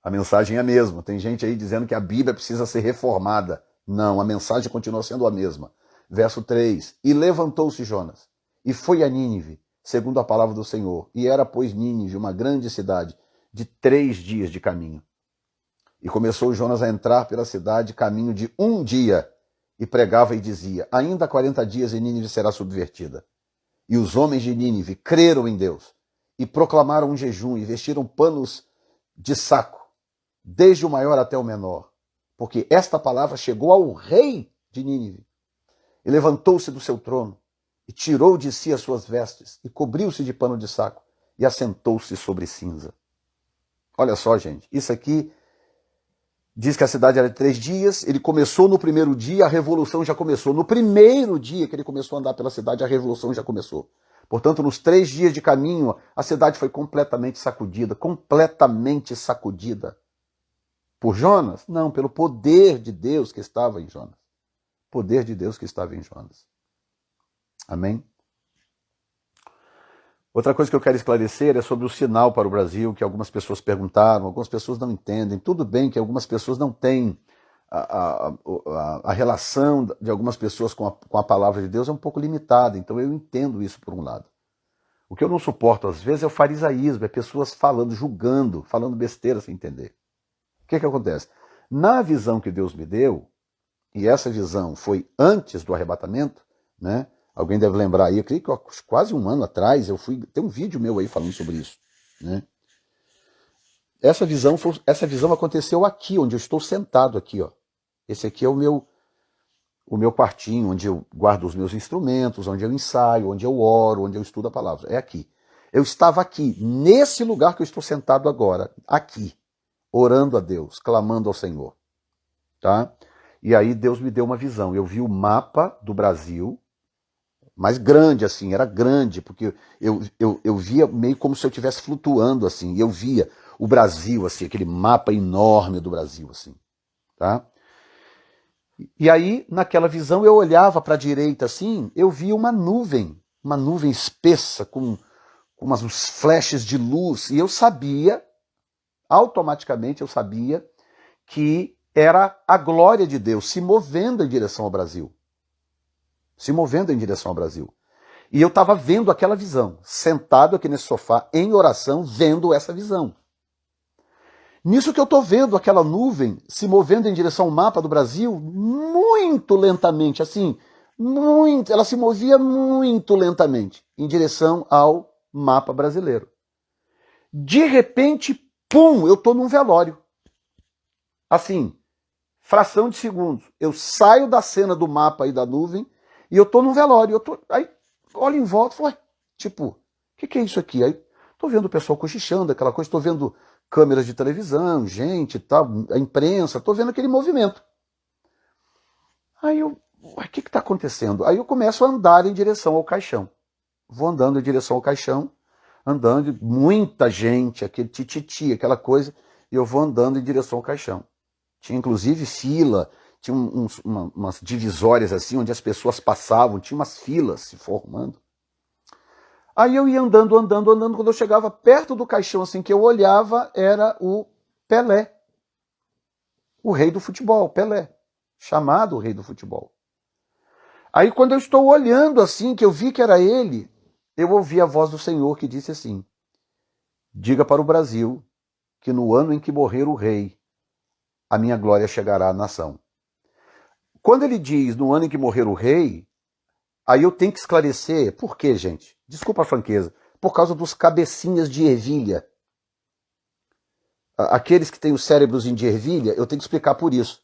A mensagem é a mesma. Tem gente aí dizendo que a Bíblia precisa ser reformada. Não, a mensagem continua sendo a mesma. Verso 3, e levantou-se Jonas, e foi a Nínive, segundo a palavra do Senhor. E era, pois, Nínive uma grande cidade, de 3 dias de caminho. E começou Jonas a entrar pela cidade, caminho de 1 dia, e pregava e dizia, ainda 40 dias e Nínive será subvertida. E os homens de Nínive creram em Deus, e proclamaram um jejum, e vestiram panos de saco, desde o maior até o menor, porque esta palavra chegou ao rei de Nínive. E levantou-se do seu trono, e tirou de si as suas vestes, e cobriu-se de pano de saco, e assentou-se sobre cinza. Olha só, gente, isso aqui diz que a cidade era de 3 dias, ele começou no primeiro dia, a revolução já começou. No primeiro dia que ele começou a andar pela cidade, a revolução já começou. Portanto, nos 3 dias de caminho, a cidade foi completamente sacudida. Completamente sacudida. Por Jonas? Não, pelo poder de Deus que estava em Jonas. Poder de Deus que estava em Jonas. Amém? Outra coisa que eu quero esclarecer é sobre o sinal para o Brasil, que algumas pessoas perguntaram, algumas pessoas não entendem. Tudo bem que algumas pessoas não têm a relação de algumas pessoas com a palavra de Deus é um pouco limitada, então eu entendo isso por um lado. O que eu não suporto às vezes é o farisaísmo, é pessoas falando, julgando, falando besteira sem entender. O que acontece? Na visão que Deus me deu, e essa visão foi antes do arrebatamento, né? Alguém deve lembrar aí, eu creio que quase um ano atrás, tem um vídeo meu aí falando sobre isso, né? Essa visão aconteceu aqui, onde eu estou sentado aqui, ó. Esse aqui é o meu quartinho, onde eu guardo os meus instrumentos, onde eu ensaio, onde eu oro, onde eu estudo a palavra. É aqui. Eu estava aqui, nesse lugar que eu estou sentado agora, aqui, orando a Deus, clamando ao Senhor, tá? E aí Deus me deu uma visão. Eu vi o mapa do Brasil, mas grande assim, era grande, porque eu via meio como se eu estivesse flutuando assim, e eu via o Brasil assim, aquele mapa enorme do Brasil assim, tá? E aí, naquela visão, eu olhava para a direita assim, eu via uma nuvem espessa, com uns flashes de luz, e eu sabia, automaticamente eu sabia, que era a glória de Deus se movendo em direção ao Brasil. Se movendo em direção ao Brasil. E eu estava vendo aquela visão, sentado aqui nesse sofá, em oração, vendo essa visão. Nisso que eu estou vendo aquela nuvem se movendo em direção ao mapa do Brasil, muito lentamente, assim, ela se movia muito lentamente em direção ao mapa brasileiro. De repente, pum, eu estou num velório. Assim, fração de segundos. Eu saio da cena do mapa e da nuvem e eu estou num velório. Aí olho em volta e falo, tipo, o que é isso aqui? Aí estou vendo o pessoal cochichando, aquela coisa, estou vendo câmeras de televisão, gente e tal, a imprensa, estou vendo aquele movimento. Aí o que está acontecendo? Aí eu começo a andar em direção ao caixão. Vou andando em direção ao caixão, andando, muita gente, aquele tititi, aquela coisa, e eu vou andando em direção ao caixão. Tinha inclusive fila, tinha umas divisórias assim, onde as pessoas passavam, tinha umas filas se formando. Aí eu ia andando, quando eu chegava perto do caixão, assim, que eu olhava, era o Pelé. O rei do futebol, Pelé. Chamado o rei do futebol. Aí quando eu estou olhando assim, que eu vi que era ele, eu ouvi a voz do Senhor que disse assim, diga para o Brasil que no ano em que morrer o rei, a minha glória chegará à nação. Quando ele diz no ano em que morrer o rei, aí eu tenho que esclarecer, por quê, gente? Desculpa a franqueza, por causa dos cabecinhas de ervilha. Aqueles que têm os cérebros de ervilha, eu tenho que explicar por isso.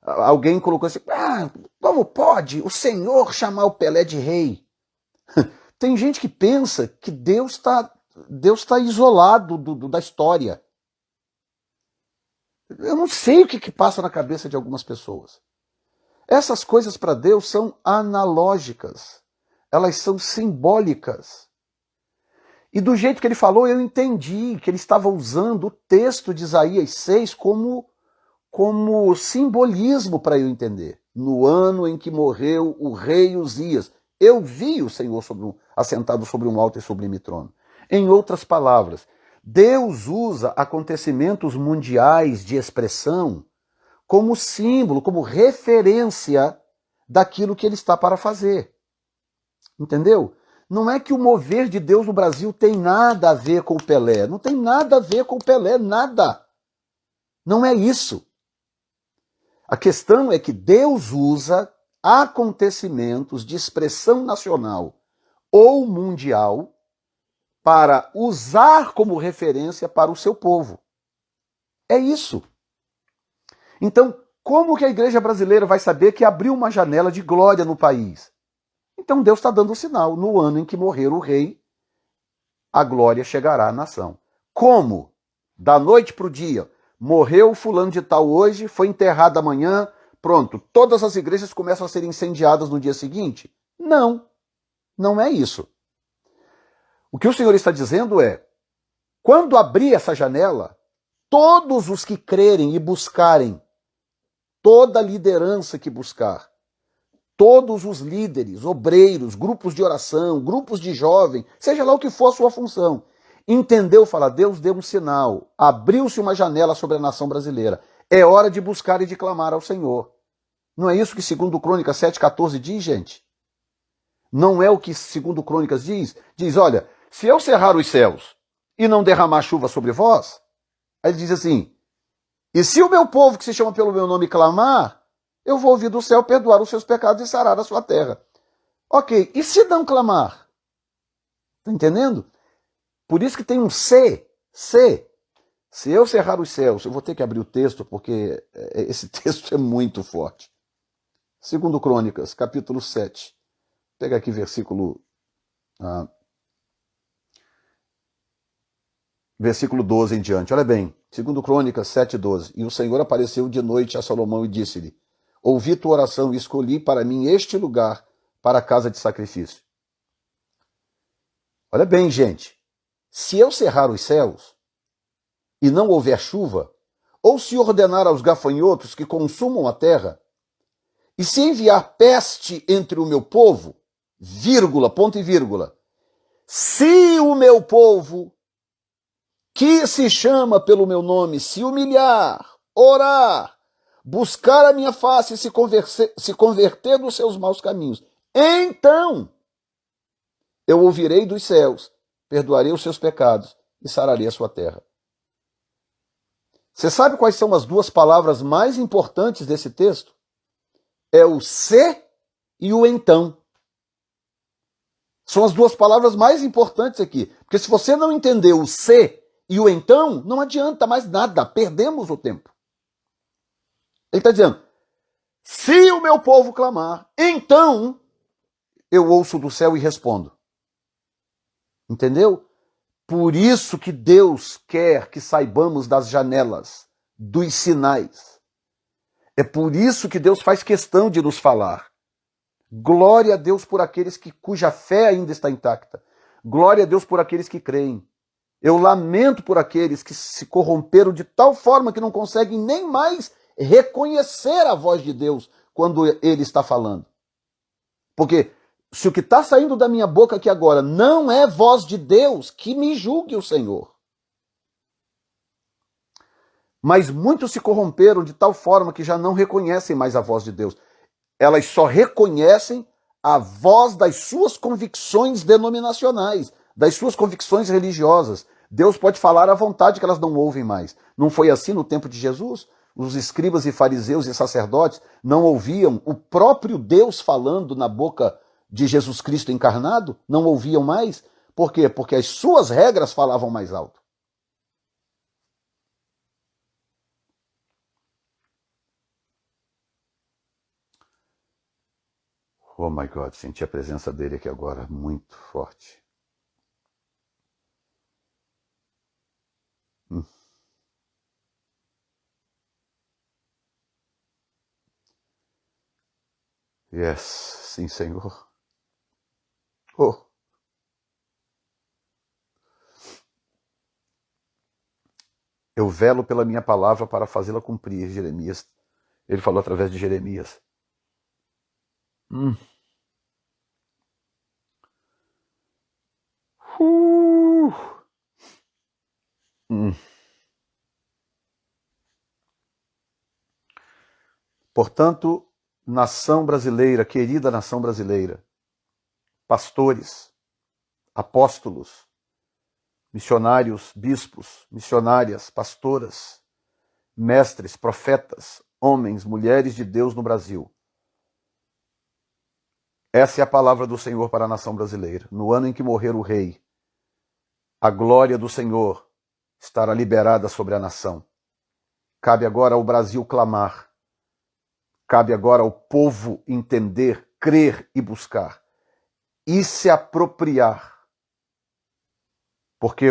Alguém colocou assim, como pode o Senhor chamar o Pelé de rei? Tem gente que pensa que Deus está isolado da história. Eu não sei o que passa na cabeça de algumas pessoas. Essas coisas para Deus são analógicas. Elas são simbólicas. E do jeito que ele falou, eu entendi que ele estava usando o texto de Isaías 6 como simbolismo para eu entender. No ano em que morreu o rei Uzias, eu vi o Senhor assentado sobre um alto e sublime trono. Em outras palavras, Deus usa acontecimentos mundiais de expressão como símbolo, como referência daquilo que ele está para fazer. Entendeu? Não é que o mover de Deus no Brasil tem nada a ver com o Pelé. Não tem nada a ver com o Pelé, nada. Não é isso. A questão é que Deus usa acontecimentos de expressão nacional ou mundial para usar como referência para o seu povo. É isso. Então, como que a igreja brasileira vai saber que abriu uma janela de glória no país? Então Deus está dando o sinal. No ano em que morrer o rei, a glória chegará à nação. Como? Da noite para o dia. Morreu o fulano de tal hoje, foi enterrado amanhã, pronto. Todas as igrejas começam a ser incendiadas no dia seguinte? Não. Não é isso. O que o Senhor está dizendo é, quando abrir essa janela, todos os que crerem e buscarem, toda liderança que buscar, todos os líderes, obreiros, grupos de oração, grupos de jovens, seja lá o que for a sua função, entendeu, fala, Deus deu um sinal, abriu-se uma janela sobre a nação brasileira, é hora de buscar e de clamar ao Senhor. Não é isso que 2 Crônicas 7,14 diz, gente? Não é o que 2 Crônicas diz? Diz, olha, se eu cerrar os céus e não derramar chuva sobre vós, aí ele diz assim, e se o meu povo que se chama pelo meu nome clamar, eu vou ouvir do céu, perdoar os seus pecados e sarar a sua terra. Ok, e se não clamar? Está entendendo? Por isso que tem um se. Se eu cerrar os céus, eu vou ter que abrir o texto, porque esse texto é muito forte. 2 Crônicas, capítulo 7. Pega aqui versículo 12 em diante. Olha bem, 2 Crônicas 7,12. E o Senhor apareceu de noite a Salomão e disse-lhe, ouvi tua oração e escolhi para mim este lugar para a casa de sacrifício. Olha bem, gente, se eu cerrar os céus e não houver chuva, ou se ordenar aos gafanhotos que consumam a terra, e se enviar peste entre o meu povo, vírgula, ponto e vírgula, se o meu povo, que se chama pelo meu nome, se humilhar, orar, buscar a minha face e se converter dos seus maus caminhos, então eu ouvirei dos céus, perdoarei os seus pecados e sararei a sua terra. Você sabe quais são as duas palavras mais importantes desse texto? É o se e o então. São as duas palavras mais importantes aqui. Porque se você não entender o se e o então, não adianta mais nada, perdemos o tempo. Ele está dizendo, se o meu povo clamar, então eu ouço do céu e respondo. Entendeu? Por isso que Deus quer que saibamos das janelas, dos sinais. É por isso que Deus faz questão de nos falar. Glória a Deus por aqueles cuja fé ainda está intacta. Glória a Deus por aqueles que creem. Eu lamento por aqueles que se corromperam de tal forma que não conseguem nem mais reconhecer a voz de Deus quando Ele está falando. Porque se o que está saindo da minha boca aqui agora não é voz de Deus, que me julgue o Senhor. Mas muitos se corromperam de tal forma que já não reconhecem mais a voz de Deus. Elas só reconhecem a voz das suas convicções denominacionais, das suas convicções religiosas. Deus pode falar à vontade que elas não ouvem mais. Não foi assim no tempo de Jesus? Os escribas e fariseus e sacerdotes não ouviam o próprio Deus falando na boca de Jesus Cristo encarnado? Não ouviam mais? Por quê? Porque as suas regras falavam mais alto. Oh my God, senti a presença dele aqui agora, muito forte. Yes, sim, Senhor. Oh. Eu velo pela minha palavra para fazê-la cumprir, Jeremias. Ele falou através de Jeremias. Portanto, nação brasileira, querida nação brasileira, pastores, apóstolos, missionários, bispos, missionárias, pastoras, mestres, profetas, homens, mulheres de Deus no Brasil. Essa é a palavra do Senhor para a nação brasileira. No ano em que morrer o rei, a glória do Senhor estará liberada sobre a nação. Cabe agora ao Brasil clamar. Cabe agora ao povo entender, crer e buscar. E se apropriar. Porque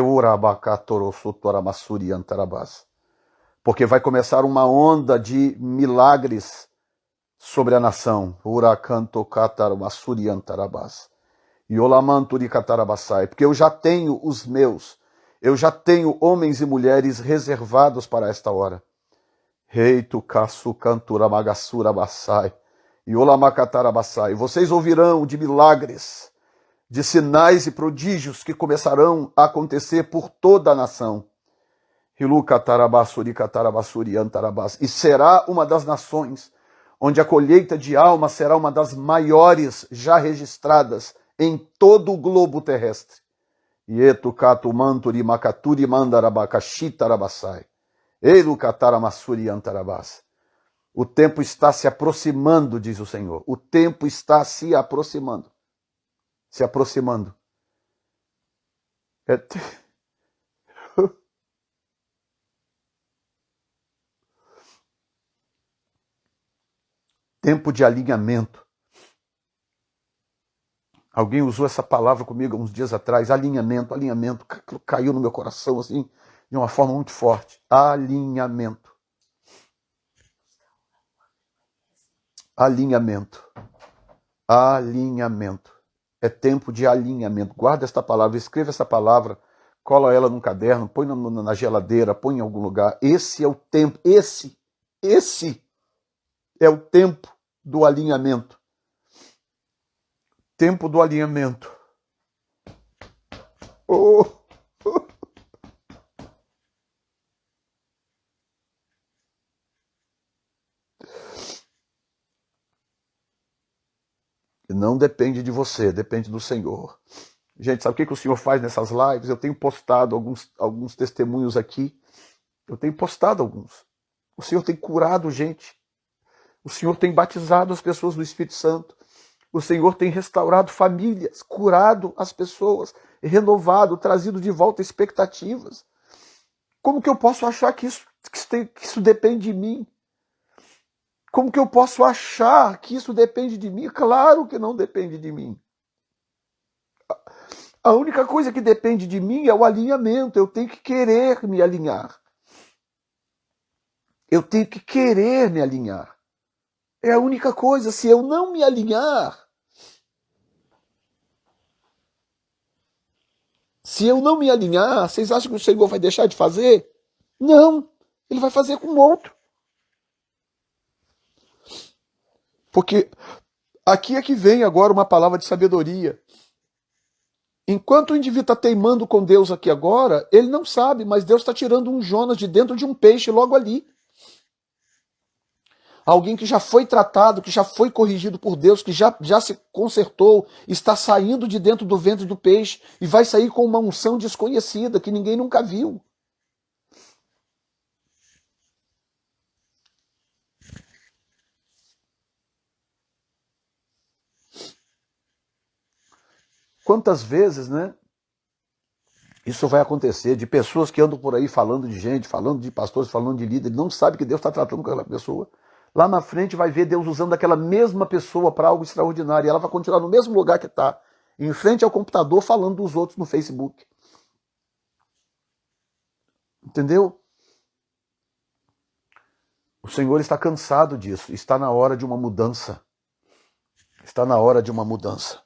porque vai começar uma onda de milagres sobre a nação. E Olamanturi Catarabassai, porque eu já tenho os meus, eu já tenho homens e mulheres reservados para esta hora. Reitu Kasu Kantura Magassura Bassai. E Olamacatarabassai. Vocês ouvirão de milagres, de sinais e prodígios que começarão a acontecer por toda a nação. E será uma das nações onde a colheita de almas será uma das maiores já registradas em todo o globo terrestre. O tempo está se aproximando, diz o Senhor. O tempo está se aproximando. Se aproximando. Tempo de alinhamento. Alguém usou essa palavra comigo uns dias atrás, alinhamento, alinhamento. Caiu no meu coração assim, de uma forma muito forte. Alinhamento. Alinhamento. Alinhamento. É tempo de alinhamento. Guarda esta palavra, escreva essa palavra, cola ela num caderno, põe na geladeira, põe em algum lugar. Esse é o tempo, esse é o tempo do alinhamento. Tempo do alinhamento. Oh. Não depende de você, depende do Senhor. Gente, sabe o que o Senhor faz nessas lives? Eu tenho postado alguns testemunhos aqui. Eu tenho postado alguns. O Senhor tem curado gente. O Senhor tem batizado as pessoas do Espírito Santo. O Senhor tem restaurado famílias, curado as pessoas, renovado, trazido de volta expectativas. Como que eu posso achar que isso depende de mim? Como que eu posso achar que isso depende de mim? Claro que não depende de mim. A única coisa que depende de mim é o alinhamento. Eu tenho que querer me alinhar. Eu tenho que querer me alinhar. É a única coisa. Se eu não me alinhar, vocês acham que o Senhor vai deixar de fazer? Não. Ele vai fazer com outro. Porque aqui é que vem agora uma palavra de sabedoria. Enquanto o indivíduo está teimando com Deus aqui agora, ele não sabe, mas Deus está tirando um Jonas de dentro de um peixe logo ali. Alguém que já foi tratado, que já foi corrigido por Deus, que já se consertou, está saindo de dentro do ventre do peixe e vai sair com uma unção desconhecida que ninguém nunca viu. Quantas vezes, né? Isso vai acontecer de pessoas que andam por aí falando de gente, falando de pastores, falando de líderes, não sabe que Deus está tratando com aquela pessoa. Lá na frente vai ver Deus usando aquela mesma pessoa para algo extraordinário. E ela vai continuar no mesmo lugar que está, em frente ao computador, falando dos outros no Facebook. Entendeu? O Senhor está cansado disso. Está na hora de uma mudança. Está na hora de uma mudança.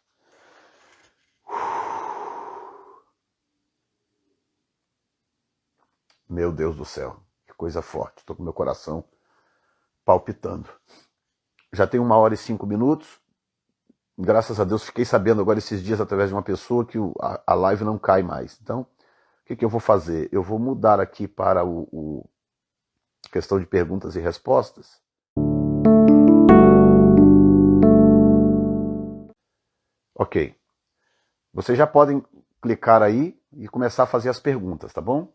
Meu Deus do céu, que coisa forte. Estou com meu coração palpitando. Já tem 1h05. Graças a Deus, fiquei sabendo agora esses dias através de uma pessoa que a live não cai mais. Então, o que eu vou fazer? Eu vou mudar aqui para o questão de perguntas e respostas. Ok. Vocês já podem clicar aí e começar a fazer as perguntas, tá bom?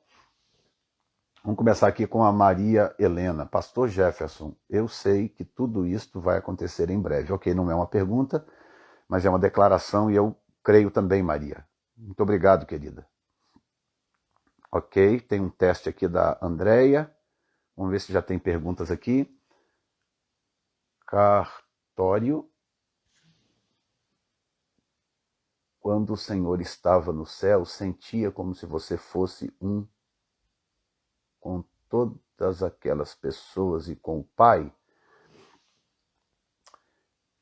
Vamos começar aqui com a Maria Helena. Pastor Jefferson, eu sei que tudo isto vai acontecer em breve. Ok, não é uma pergunta, mas é uma declaração e eu creio também, Maria. Muito obrigado, querida. Ok, tem um teste aqui da Andréia. Vamos ver se já tem perguntas aqui. Cartório. Quando o Senhor estava no céu, sentia como se você fosse um com todas aquelas pessoas e com o Pai?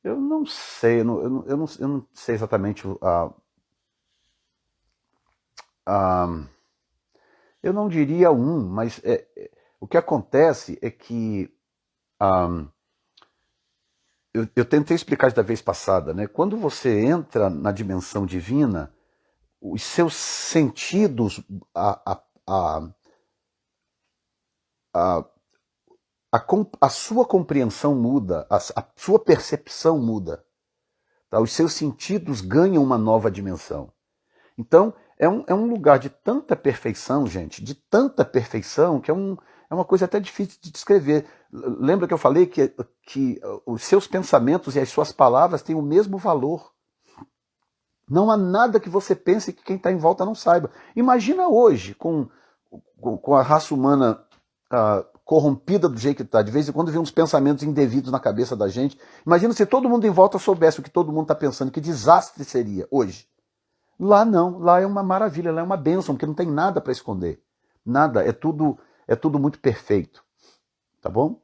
Eu não sei, eu não sei exatamente a, eu não diria um, mas o que acontece é que eu tentei explicar isso da vez passada, né? Quando você entra na dimensão divina, os seus sentidos, a, a, a sua compreensão muda, a sua percepção muda. Tá? Os seus sentidos ganham uma nova dimensão. Então, é um lugar de tanta perfeição, gente, de tanta perfeição, que é uma coisa até difícil de descrever. Lembra que eu falei que os seus pensamentos e as suas palavras têm o mesmo valor. Não há nada que você pense que quem está em volta não saiba. Imagina hoje, com a raça humana corrompida do jeito que está, de vez em quando vem uns pensamentos indevidos na cabeça da gente. Imagina se todo mundo em volta soubesse o que todo mundo está pensando, que desastre seria hoje. Lá não, lá é uma maravilha, lá é uma bênção, porque não tem nada para esconder. Nada, é tudo muito perfeito. Tá bom?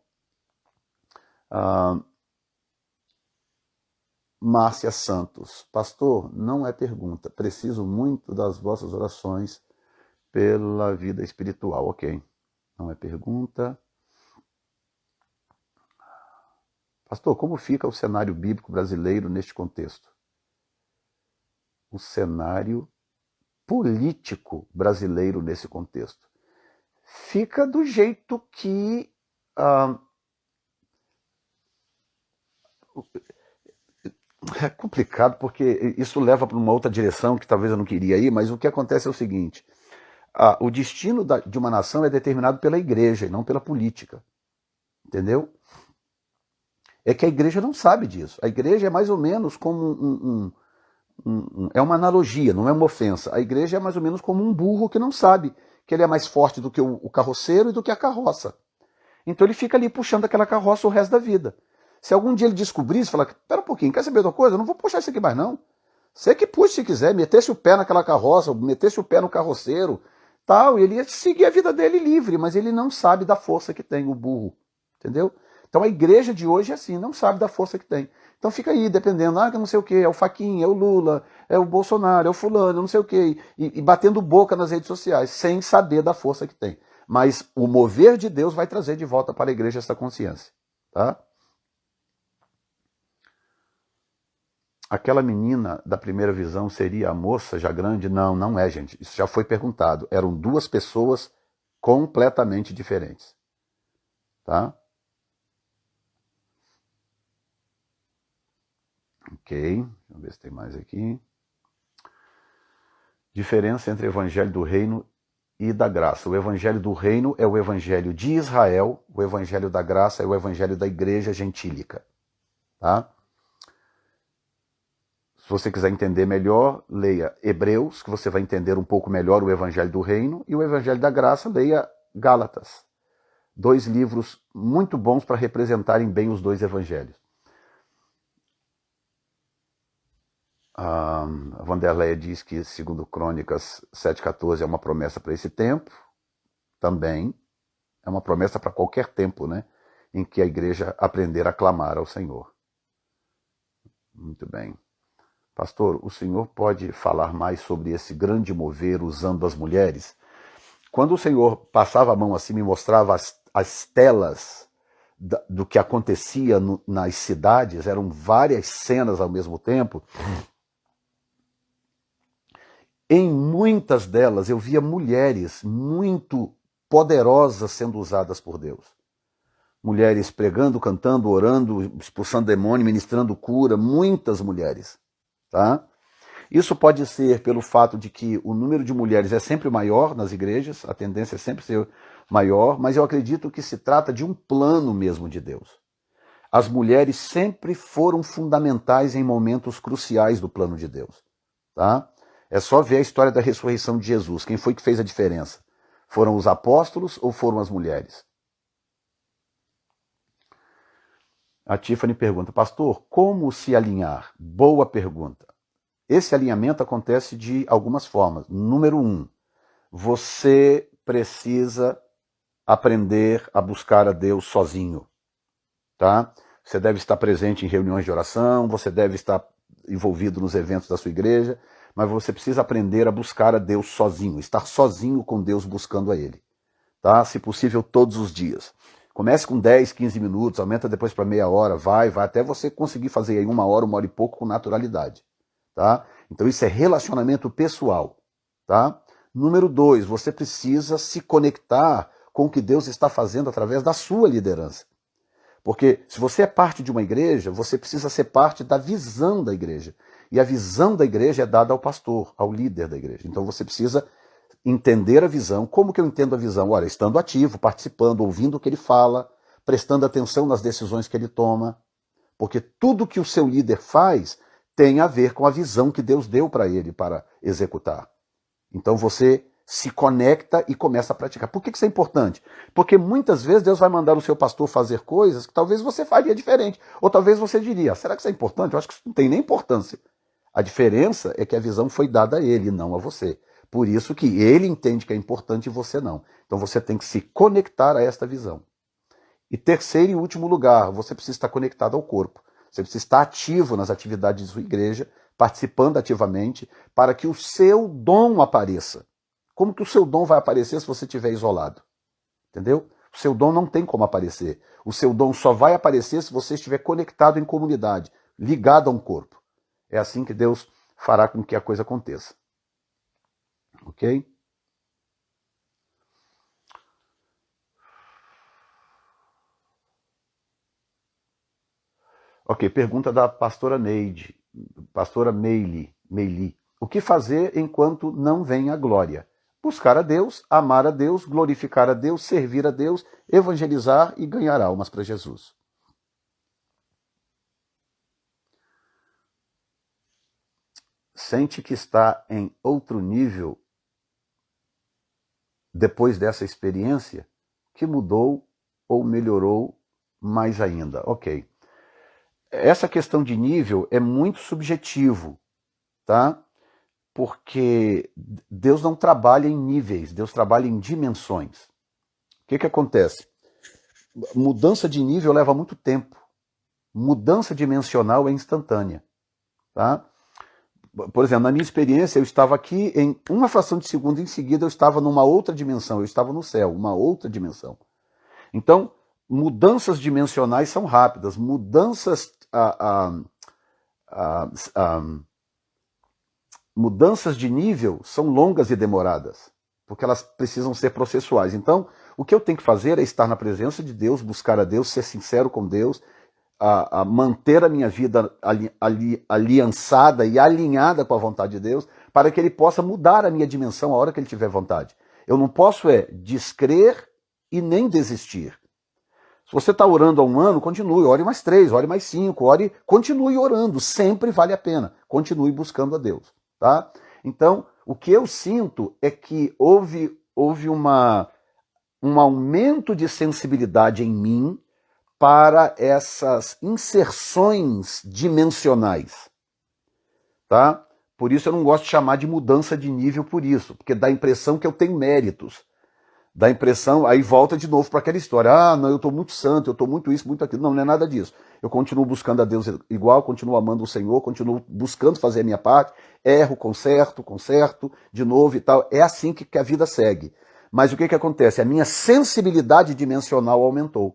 Márcia Santos. Pastor, não é pergunta. Preciso muito das vossas orações pela vida espiritual. Ok. Não é pergunta. Pastor, como fica o cenário bíblico brasileiro neste contexto? O cenário político brasileiro nesse contexto fica do jeito que é complicado, porque isso leva para uma outra direção que talvez eu não queria ir, mas o que acontece é o seguinte: o destino de uma nação é determinado pela igreja e não pela política. Entendeu? É que a igreja não sabe disso. A igreja é mais ou menos como é uma analogia, não é uma ofensa. A igreja é mais ou menos como um burro que não sabe que ele é mais forte do que o carroceiro e do que a carroça. Então ele fica ali puxando aquela carroça o resto da vida. Se algum dia ele descobrisse, falar, pera um pouquinho, quer saber de uma coisa? Eu não vou puxar isso aqui mais não. Você que puxa se quiser, metesse o pé naquela carroça, metesse o pé no carroceiro, tal, e ele ia seguir a vida dele livre, mas ele não sabe da força que tem o burro, entendeu? Então a igreja de hoje é assim, não sabe da força que tem. Então fica aí, dependendo, que não sei o que, é o Fachin, é o Lula, é o Bolsonaro, é o fulano, não sei o que, e batendo boca nas redes sociais, sem saber da força que tem. Mas o mover de Deus vai trazer de volta para a igreja essa consciência. Tá? Aquela menina da primeira visão seria a moça já grande? Não, não é, gente. Isso já foi perguntado. Eram duas pessoas completamente diferentes. Tá? Ok, vamos ver se tem mais aqui. Diferença entre o evangelho do reino e da graça. O evangelho do reino é o evangelho de Israel, o evangelho da graça é o evangelho da igreja gentílica. Tá? Se você quiser entender melhor, leia Hebreus, que você vai entender um pouco melhor o evangelho do reino, e o evangelho da graça, leia Gálatas. 2 livros muito bons para representarem bem os dois evangelhos. A Vanderleia diz que, segundo Crônicas 7,14, é uma promessa para esse tempo. Também é uma promessa para qualquer tempo, né, em que a igreja aprender a clamar ao Senhor. Muito bem. Pastor, o senhor pode falar mais sobre esse grande mover usando as mulheres? Quando o senhor passava a mão assim, me mostrava as telas do que acontecia nas cidades, eram várias cenas ao mesmo tempo. Em muitas delas eu via mulheres muito poderosas sendo usadas por Deus. Mulheres pregando, cantando, orando, expulsando demônio, ministrando cura, muitas mulheres. Tá? Isso pode ser pelo fato de que o número de mulheres é sempre maior nas igrejas, a tendência é sempre ser maior, mas eu acredito que se trata de um plano mesmo de Deus. As mulheres sempre foram fundamentais em momentos cruciais do plano de Deus. Tá? É só ver a história da ressurreição de Jesus. Quem foi que fez a diferença? Foram os apóstolos ou foram as mulheres? A Tiffany pergunta, pastor, como se alinhar? Boa pergunta. Esse alinhamento acontece de algumas formas. Número 1, você precisa aprender a buscar a Deus sozinho. Tá? você deve estar presente em reuniões de oração, você deve estar envolvido nos eventos da sua igreja, mas você precisa aprender a buscar a Deus sozinho, estar sozinho com Deus buscando a Ele. Tá? Se possível, todos os dias. Comece com 10, 15 minutos, aumenta depois para meia hora, vai até você conseguir fazer aí 1 hora e pouco com naturalidade. Tá? Então isso é relacionamento pessoal. Tá? Número 2, você precisa se conectar com o que Deus está fazendo através da sua liderança. Porque se você é parte de uma igreja, você precisa ser parte da visão da igreja. E a visão da igreja é dada ao pastor, ao líder da igreja. Então você precisa entender a visão. Como que eu entendo a visão? Olha, estando ativo, participando, ouvindo o que ele fala, prestando atenção nas decisões que ele toma. Porque tudo que o seu líder faz tem a ver com a visão que Deus deu para ele para executar. Então você se conecta e começa a praticar. Por que isso é importante? Porque muitas vezes Deus vai mandar o seu pastor fazer coisas que talvez você faria diferente. Ou talvez você diria, será que isso é importante? Eu acho que isso não tem nem importância. A diferença é que a visão foi dada a ele, não a você. Por isso que ele entende que é importante e você não. Então você tem que se conectar a esta visão. E terceiro e último lugar, você precisa estar conectado ao corpo. Você precisa estar ativo nas atividades da sua igreja, participando ativamente, para que o seu dom apareça. Como que o seu dom vai aparecer se você estiver isolado? Entendeu? O seu dom não tem como aparecer. O seu dom só vai aparecer se você estiver conectado em comunidade, ligado a um corpo. É assim que Deus fará com que a coisa aconteça. Ok? Ok, pergunta da pastora Neide, pastora Meili. O que fazer enquanto não vem a glória? Buscar a Deus, amar a Deus, glorificar a Deus, servir a Deus, evangelizar e ganhar almas para Jesus. Sente que está em outro nível depois dessa experiência que mudou ou melhorou mais ainda. Ok. Essa questão de nível é muito subjetivo, tá? Porque Deus não trabalha em níveis, Deus trabalha em dimensões. O que acontece? Mudança de nível leva muito tempo. Mudança dimensional é instantânea. Tá? Por exemplo, na minha experiência, eu estava aqui em uma fração de segundo, em seguida eu estava numa outra dimensão, eu estava no céu, uma outra dimensão. Então, mudanças dimensionais são rápidas, mudanças de nível são longas e demoradas, porque elas precisam ser processuais. Então, o que eu tenho que fazer é estar na presença de Deus, buscar a Deus, ser sincero com Deus, a manter a minha vida aliançada e alinhada com a vontade de Deus, para que Ele possa mudar a minha dimensão a hora que Ele tiver vontade. Eu não posso descrer e nem desistir. Se você está orando há 1 ano, continue, ore mais 3, ore mais 5, continue orando, sempre vale a pena, continue buscando a Deus. Tá? Então, o que eu sinto é que houve um aumento de sensibilidade em mim para essas inserções dimensionais. Tá? Por isso eu não gosto de chamar de mudança de nível por isso, porque dá a impressão que eu tenho méritos. Dá a impressão, aí volta de novo para aquela história, não, eu estou muito santo, eu estou muito isso, muito aquilo. Não, não é nada disso. Eu continuo buscando a Deus igual, continuo amando o Senhor, continuo buscando fazer a minha parte, erro, conserto, de novo e tal. É assim que a vida segue. Mas o que acontece? A minha sensibilidade dimensional aumentou.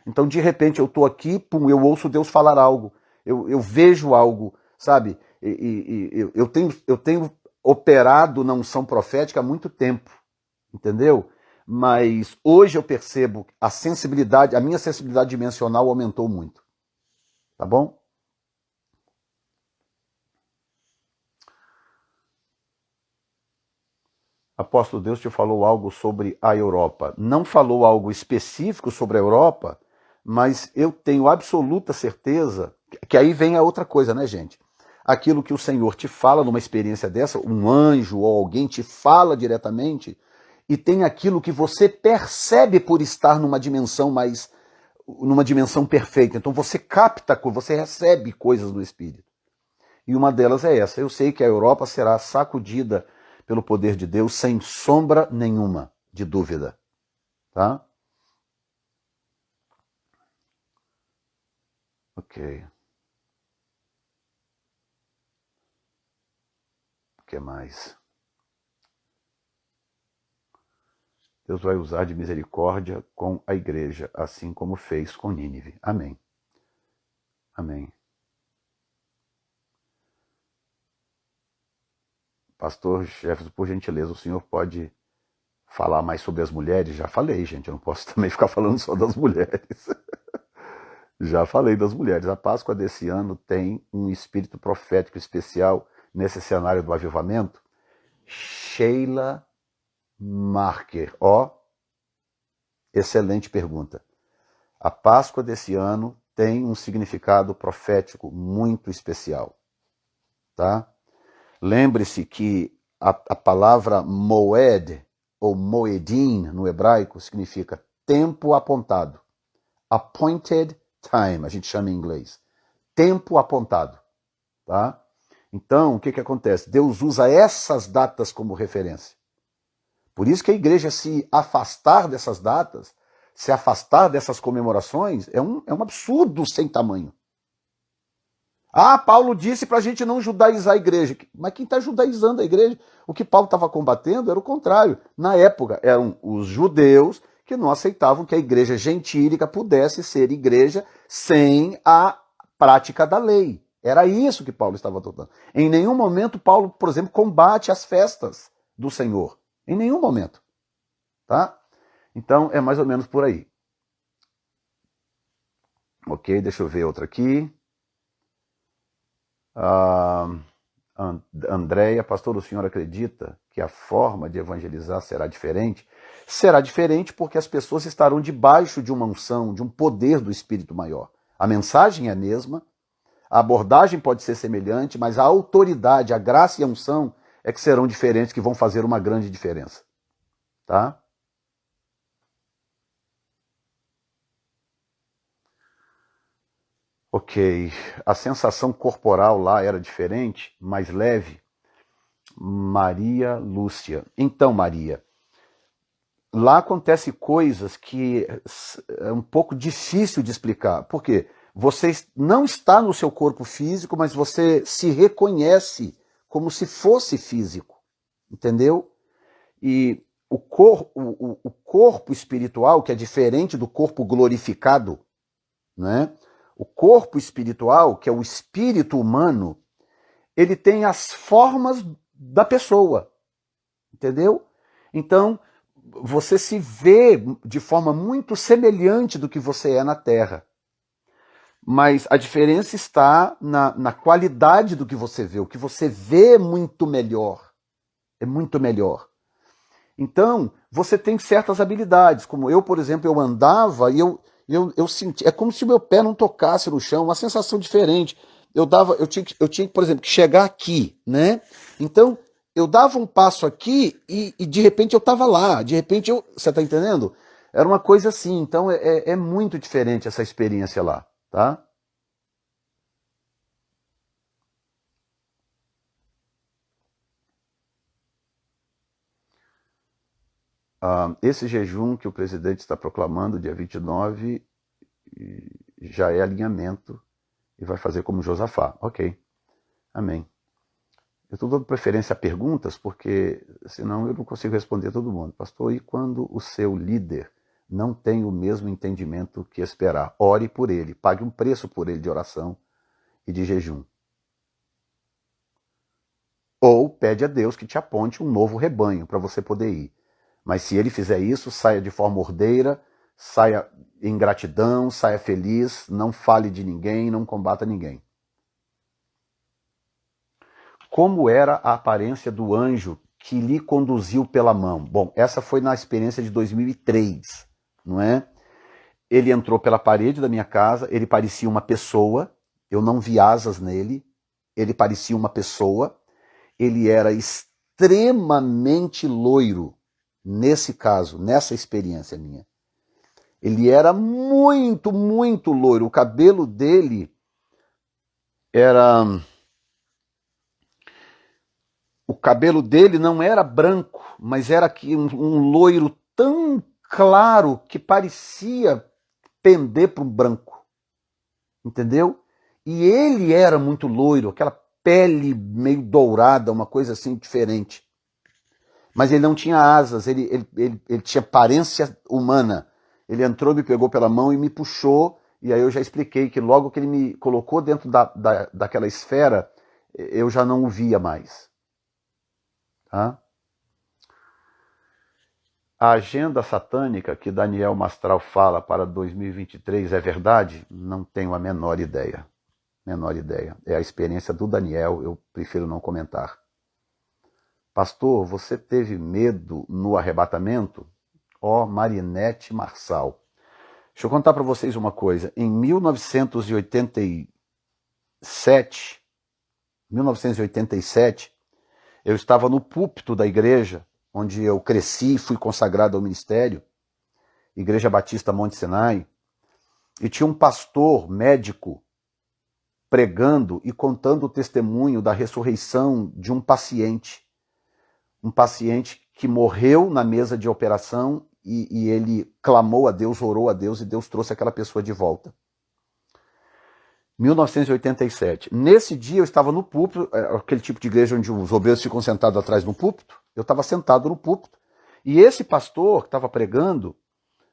Então, de repente, eu estou aqui, eu ouço Deus falar algo, eu vejo algo, sabe? Eu tenho operado na unção profética há muito tempo, entendeu? Mas hoje eu percebo a minha sensibilidade dimensional aumentou muito. Tá bom? Apóstolo, Deus te falou algo sobre a Europa. Não falou algo específico sobre a Europa, mas eu tenho absoluta certeza que aí vem a outra coisa, né, gente? Aquilo que o Senhor te fala numa experiência dessa, um anjo ou alguém te fala diretamente, e tem aquilo que você percebe por estar numa dimensão perfeita. Então você capta, você recebe coisas do Espírito. E uma delas é essa. Eu sei que a Europa será sacudida pelo poder de Deus sem sombra nenhuma de dúvida. Tá? Ok. O que mais? Deus vai usar de misericórdia com a igreja, assim como fez com Nínive. Amém. Amém. Pastor Jefferson, por gentileza, o senhor pode falar mais sobre as mulheres? Já falei, gente, eu não posso também ficar falando só das mulheres. Já falei das mulheres. A Páscoa desse ano tem um espírito profético especial nesse cenário do avivamento. Sheila Marker, excelente pergunta. A Páscoa desse ano tem um significado profético muito especial, tá? Lembre-se que a palavra moed, ou moedim no hebraico, significa tempo apontado. Appointed time, a gente chama em inglês. Tempo apontado, tá? Então, o que acontece? Deus usa essas datas como referência. Por isso que a igreja se afastar dessas datas, se afastar dessas comemorações, é um absurdo sem tamanho. Paulo disse para a gente não judaizar a igreja. Mas quem está judaizando a igreja? O que Paulo estava combatendo era o contrário. Na época, eram os judeus que não aceitavam que a igreja gentílica pudesse ser igreja sem a prática da lei. Era isso que Paulo estava tratando. Em nenhum momento Paulo, por exemplo, combate as festas do Senhor. Em nenhum momento. Tá? Então, é mais ou menos por aí. Ok, deixa eu ver outra aqui. Andréia, pastor, o senhor acredita que a forma de evangelizar será diferente? Será diferente porque as pessoas estarão debaixo de uma unção, de um poder do Espírito maior. A mensagem é a mesma, a abordagem pode ser semelhante, mas a autoridade, a graça e a unção é que serão diferentes, que vão fazer uma grande diferença. Tá? Ok, a sensação corporal lá era diferente, mais leve. Maria Lúcia. Então, Maria, lá acontece coisas que é um pouco difícil de explicar. Por quê? Você não está no seu corpo físico, mas você se reconhece como se fosse físico. Entendeu? E o corpo espiritual, que é diferente do corpo glorificado, né? O corpo espiritual, que é o espírito humano, ele tem as formas da pessoa, entendeu? Então, você se vê de forma muito semelhante do que você é na Terra. Mas a diferença está na qualidade do que você vê. O que você vê é muito melhor. É muito melhor. Então, você tem certas habilidades, como eu, por exemplo, eu andava e eu senti, é como se o meu pé não tocasse no chão, uma sensação diferente. Eu tinha, por exemplo, que chegar aqui, né? Então, eu dava um passo aqui e de repente eu estava lá, de repente você está entendendo? Era uma coisa assim, então é muito diferente essa experiência lá, tá? Esse jejum que o presidente está proclamando, dia 29, já é alinhamento e vai fazer como Josafá. Ok, amém. Eu estou dando preferência a perguntas porque senão eu não consigo responder a todo mundo. Pastor, e quando o seu líder não tem o mesmo entendimento que esperar? Ore por ele, pague um preço por ele de oração e de jejum. Ou pede a Deus que te aponte um novo rebanho para você poder ir. Mas se ele fizer isso, saia de forma ordeira, saia em gratidão, saia feliz, não fale de ninguém, não combata ninguém. Como era a aparência do anjo que lhe conduziu pela mão? Bom, essa foi na experiência de 2003, não é? Ele entrou pela parede da minha casa, ele parecia uma pessoa, eu não vi asas nele, ele parecia uma pessoa, ele era extremamente loiro, nesse caso, nessa experiência minha. Ele era muito, muito loiro, o cabelo dele era... O cabelo dele não era branco, mas era um loiro tão claro que parecia pender para um branco. entendeu? E ele era muito loiro, aquela pele meio dourada, uma coisa assim diferente. Mas ele não tinha asas, ele tinha aparência humana. Ele entrou, me pegou pela mão e me puxou, e aí eu já expliquei que logo que ele me colocou dentro daquela esfera, eu já não o via mais. Tá? A agenda satânica que Daniel Mastral fala para 2023 é verdade? Não tenho a menor ideia. Menor ideia. É a experiência do Daniel, eu prefiro não comentar. Pastor, você teve medo no arrebatamento? Ó, Marinete Marçal. Deixa eu contar para vocês uma coisa. Em 1987, eu estava no púlpito da igreja, onde eu cresci e fui consagrado ao ministério, Igreja Batista Monte Sinai, e tinha um pastor médico pregando e contando o testemunho da ressurreição de um paciente que morreu na mesa de operação e ele clamou a Deus, orou a Deus e Deus trouxe aquela pessoa de volta. 1987. Nesse dia eu estava no púlpito, aquele tipo de igreja onde os obreiros ficam sentados atrás no púlpito, eu estava sentado no púlpito, e esse pastor que estava pregando,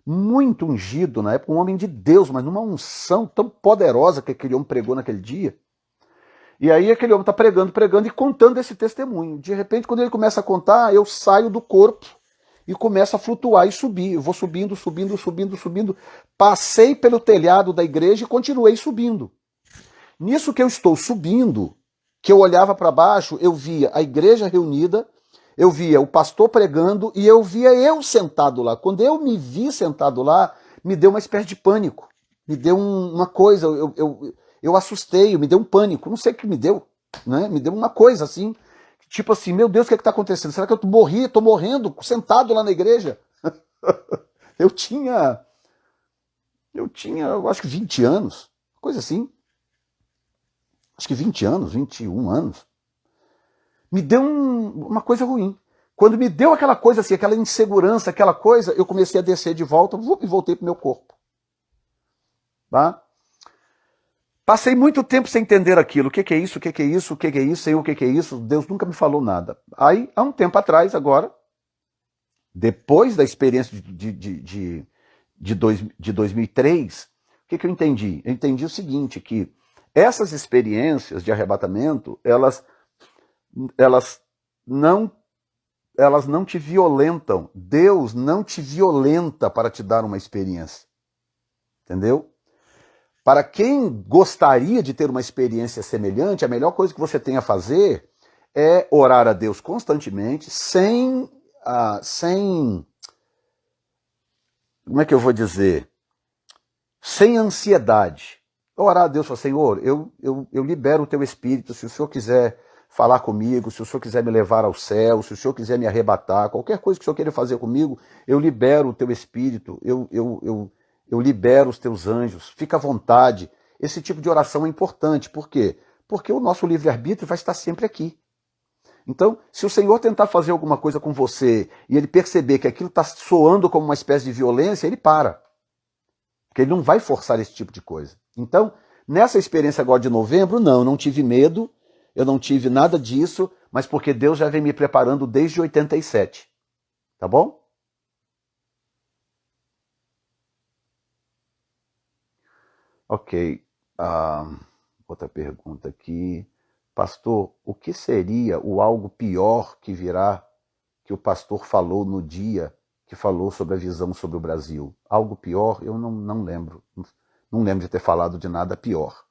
muito ungido na época, um homem de Deus, mas numa unção tão poderosa que aquele homem pregou naquele dia. E aí aquele homem está pregando e contando esse testemunho. De repente, quando ele começa a contar, eu saio do corpo e começo a flutuar e subir. Eu vou subindo. Passei pelo telhado da igreja e continuei subindo. Nisso que eu estou subindo, que eu olhava para baixo, eu via a igreja reunida, eu via o pastor pregando e eu via eu sentado lá. Quando eu me vi sentado lá, me deu uma espécie de pânico. Me deu uma coisa, eu assustei, me deu um pânico. Não sei o que me deu, né? Me deu uma coisa assim, tipo assim, meu Deus, o que está acontecendo? Será que eu morri? Estou morrendo, sentado lá na igreja? Eu tinha, eu acho que 20 anos, coisa assim. Acho que 20 anos, 21 anos. Me deu uma coisa ruim. Quando me deu aquela coisa assim, aquela insegurança, aquela coisa, eu comecei a descer de volta e voltei para o meu corpo. Tá? Passei muito tempo sem entender aquilo. O que é isso? O que é isso? O que é isso? Senhor, o que é isso? Deus nunca me falou nada. Aí, há um tempo atrás, agora, depois da experiência de 2003, o que eu entendi? Eu entendi o seguinte, que essas experiências de arrebatamento, elas não te violentam. Deus não te violenta para te dar uma experiência. Entendeu? Para quem gostaria de ter uma experiência semelhante, a melhor coisa que você tem a fazer é orar a Deus constantemente, sem como é que eu vou dizer? Sem ansiedade. Orar a Deus e falar, Senhor, eu libero o teu Espírito, se o Senhor quiser falar comigo, se o Senhor quiser me levar ao céu, se o Senhor quiser me arrebatar, qualquer coisa que o Senhor queira fazer comigo, eu libero o teu Espírito, eu libero os teus anjos, fica à vontade. Esse tipo de oração é importante. Por quê? Porque o nosso livre-arbítrio vai estar sempre aqui. Então, se o Senhor tentar fazer alguma coisa com você e ele perceber que aquilo está soando como uma espécie de violência, ele para. Porque ele não vai forçar esse tipo de coisa. Então, nessa experiência agora de novembro, não tive medo, eu não tive nada disso, mas porque Deus já vem me preparando desde 87. Tá bom? Ok. Outra pergunta aqui. Pastor, o que seria o algo pior que virá que o pastor falou no dia que falou sobre a visão sobre o Brasil? Algo pior? Eu não lembro. Não lembro de ter falado de nada pior.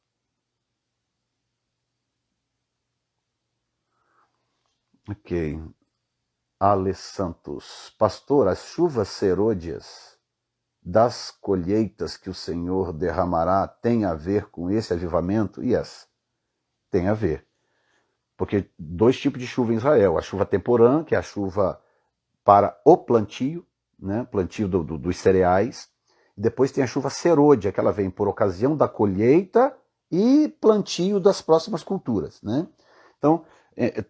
Ok. Ale Santos. Pastor, as chuvas serôdias das colheitas que o Senhor derramará tem a ver com esse avivamento? Yes, tem a ver. Porque dois tipos de chuva em Israel. A chuva temporã, que é a chuva para o plantio, né, plantio dos cereais. E depois tem a chuva serôdia, que ela vem por ocasião da colheita e plantio das próximas culturas. Né? Então,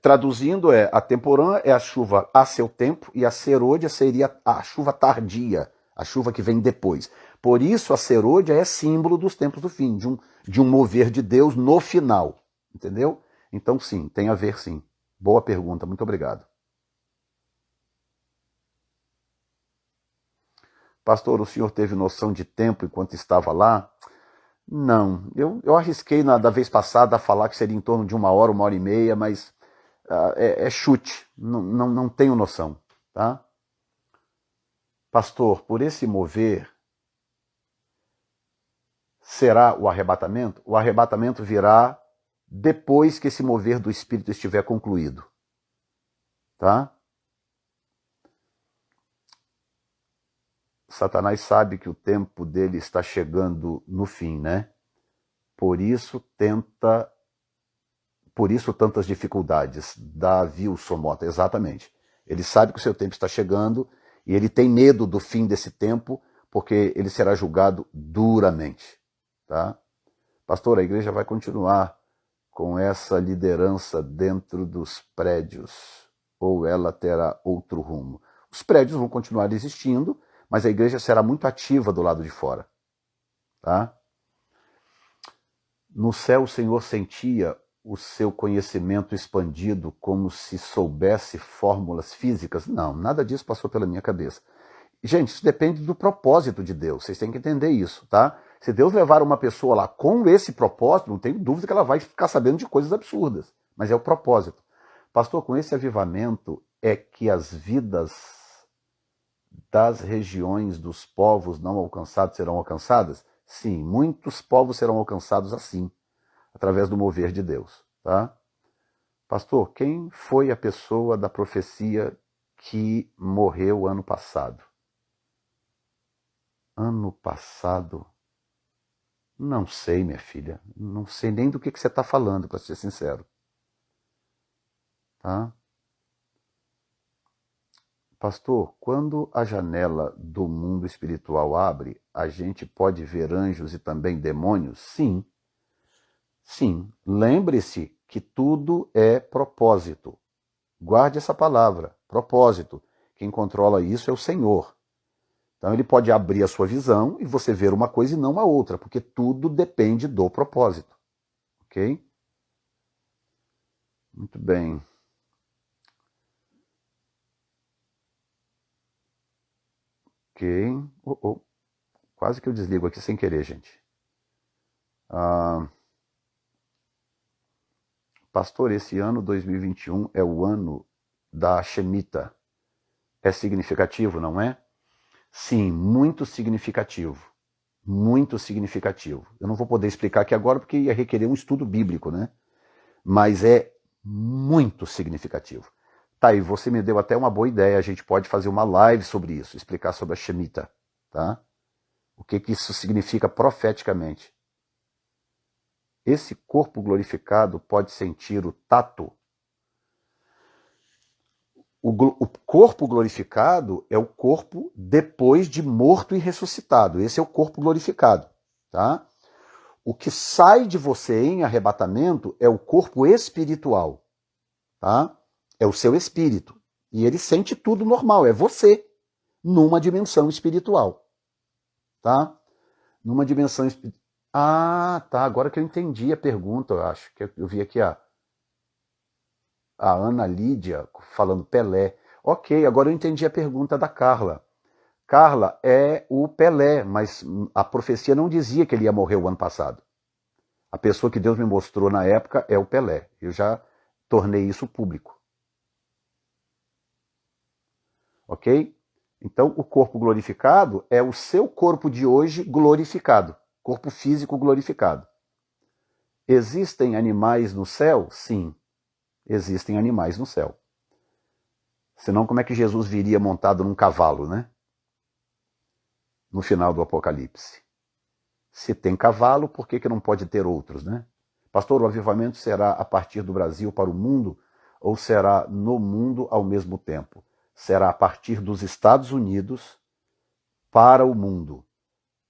traduzindo, a temporã é a chuva a seu tempo e a serôdia seria a chuva tardia, a chuva que vem depois. Por isso a serôdia é símbolo dos tempos do fim, de um mover de Deus no final. Entendeu? Então sim, tem a ver sim. Boa pergunta, muito obrigado. Pastor, o senhor teve noção de tempo enquanto estava lá? Não, eu arrisquei da vez passada a falar que seria em torno de 1 hora e meia, mas é chute, não tenho noção. Tá? Pastor, por esse mover, será o arrebatamento? O arrebatamento virá depois que esse mover do Espírito estiver concluído. Tá? Satanás sabe que o tempo dele está chegando no fim, né? Por isso tantas dificuldades. Davi o Somota, exatamente. Ele sabe que o seu tempo está chegando e ele tem medo do fim desse tempo porque ele será julgado duramente. Tá? Pastor, a igreja vai continuar com essa liderança dentro dos prédios ou ela terá outro rumo? Os prédios vão continuar existindo, mas a igreja será muito ativa do lado de fora. Tá? No céu o Senhor sentia o seu conhecimento expandido como se soubesse fórmulas físicas? Não, nada disso passou pela minha cabeça. Gente, isso depende do propósito de Deus, vocês têm que entender isso, tá? Se Deus levar uma pessoa lá com esse propósito, não tenho dúvida que ela vai ficar sabendo de coisas absurdas, mas é o propósito. Pastor, com esse avivamento é que as vidas das regiões dos povos não alcançados serão alcançadas? Sim, muitos povos serão alcançados assim, através do mover de Deus. Tá? Pastor, quem foi a pessoa da profecia que morreu ano passado? Ano passado? Não sei, minha filha. Não sei nem do que você está falando, para ser sincero. Tá? Pastor, quando a janela do mundo espiritual abre, a gente pode ver anjos e também demônios? Sim. Sim. Lembre-se que tudo é propósito. Guarde essa palavra, propósito. Quem controla isso é o Senhor. Então ele pode abrir a sua visão e você ver uma coisa e não a outra, porque tudo depende do propósito. Ok? Muito bem. Ok. Quase que eu desligo aqui sem querer, gente. Pastor, esse ano 2021 é o ano da Shemitah. É significativo, não é? Sim, muito significativo. Muito significativo. Eu não vou poder explicar aqui agora porque ia requerer um estudo bíblico, né? Mas é muito significativo. Tá, e você me deu até uma boa ideia, a gente pode fazer uma live sobre isso, explicar sobre a Shemitah, tá? O que isso significa profeticamente. Esse corpo glorificado pode sentir o tato. O corpo glorificado é o corpo depois de morto e ressuscitado. Esse é o corpo glorificado, tá? O que sai de você em arrebatamento é o corpo espiritual, tá? É o seu espírito. E ele sente tudo normal, é você, numa dimensão espiritual, tá? Numa dimensão espiritual. Ah, tá, agora que eu entendi a pergunta, eu acho, que eu vi aqui a Ana Lídia falando Pelé. Ok, agora eu entendi a pergunta da Carla. Carla, é o Pelé, mas a profecia não dizia que ele ia morrer o ano passado. A pessoa que Deus me mostrou na época é o Pelé. Eu já tornei isso público. Ok? Então, o corpo glorificado é o seu corpo de hoje glorificado. Corpo físico glorificado. Existem animais no céu? Sim. Existem animais no céu. Senão, como é que Jesus viria montado num cavalo, né? No final do Apocalipse. Se tem cavalo, por que não pode ter outros, né? Pastor, o avivamento será a partir do Brasil para o mundo ou será no mundo ao mesmo tempo? Será a partir dos Estados Unidos para o mundo.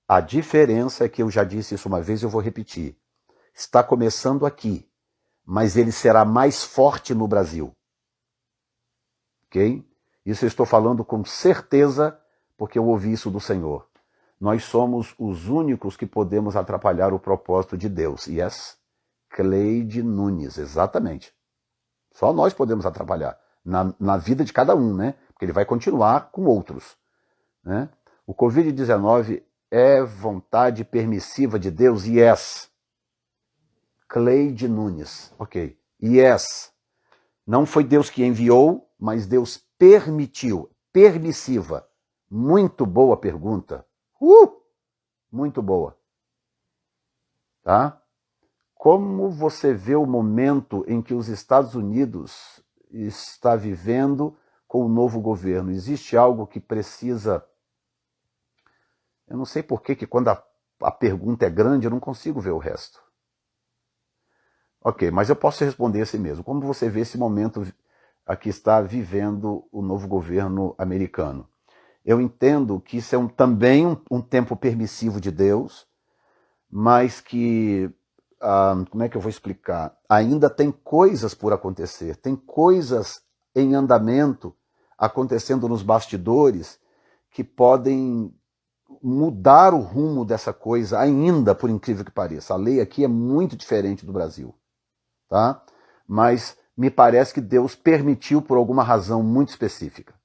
A diferença é que eu já disse isso uma vez e eu vou repetir. Está começando aqui, mas ele será mais forte no Brasil. Ok? Isso eu estou falando com certeza porque eu ouvi isso do Senhor. Nós somos os únicos que podemos atrapalhar o propósito de Deus. Yes, Cleide Nunes, exatamente. Só nós podemos atrapalhar na vida de cada um, né? Porque ele vai continuar com outros, né? O Covid-19 é vontade permissiva de Deus? Yes. Cleide Nunes, ok. Yes. Não foi Deus que enviou, mas Deus permitiu. Permissiva. Muito boa pergunta. Muito boa. Tá? Como você vê o momento em que os Estados Unidos está vivendo com o novo governo? Existe algo que precisa... Eu não sei por que quando a pergunta é grande eu não consigo ver o resto. Ok, mas eu posso responder assim mesmo. Como você vê esse momento aqui está vivendo o novo governo americano? Eu entendo que isso é também um tempo permissivo de Deus, mas que, como é que eu vou explicar? Ainda tem coisas por acontecer, tem coisas em andamento acontecendo nos bastidores que podem mudar o rumo dessa coisa ainda, por incrível que pareça. A lei aqui é muito diferente do Brasil, tá? Mas me parece que Deus permitiu por alguma razão muito específica.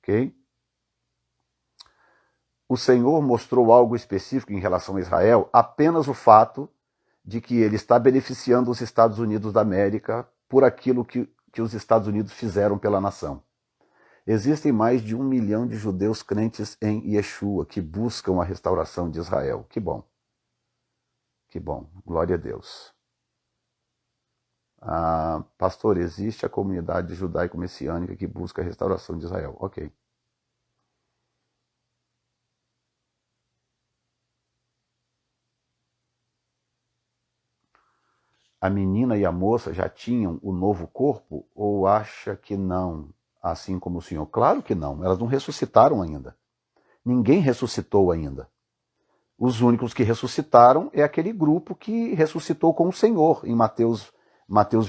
Ok? O Senhor mostrou algo específico em relação a Israel, apenas o fato de que ele está beneficiando os Estados Unidos da América por aquilo que os Estados Unidos fizeram pela nação. Existem mais de 1 milhão de judeus crentes em Yeshua que buscam a restauração de Israel. Que bom. Que bom. Glória a Deus. Pastor, existe a comunidade judaico-messiânica que busca a restauração de Israel. Ok. A menina e a moça já tinham o novo corpo ou acha que não, assim como o Senhor? Claro que não, elas não ressuscitaram ainda. Ninguém ressuscitou ainda. Os únicos que ressuscitaram é aquele grupo que ressuscitou com o Senhor em Mateus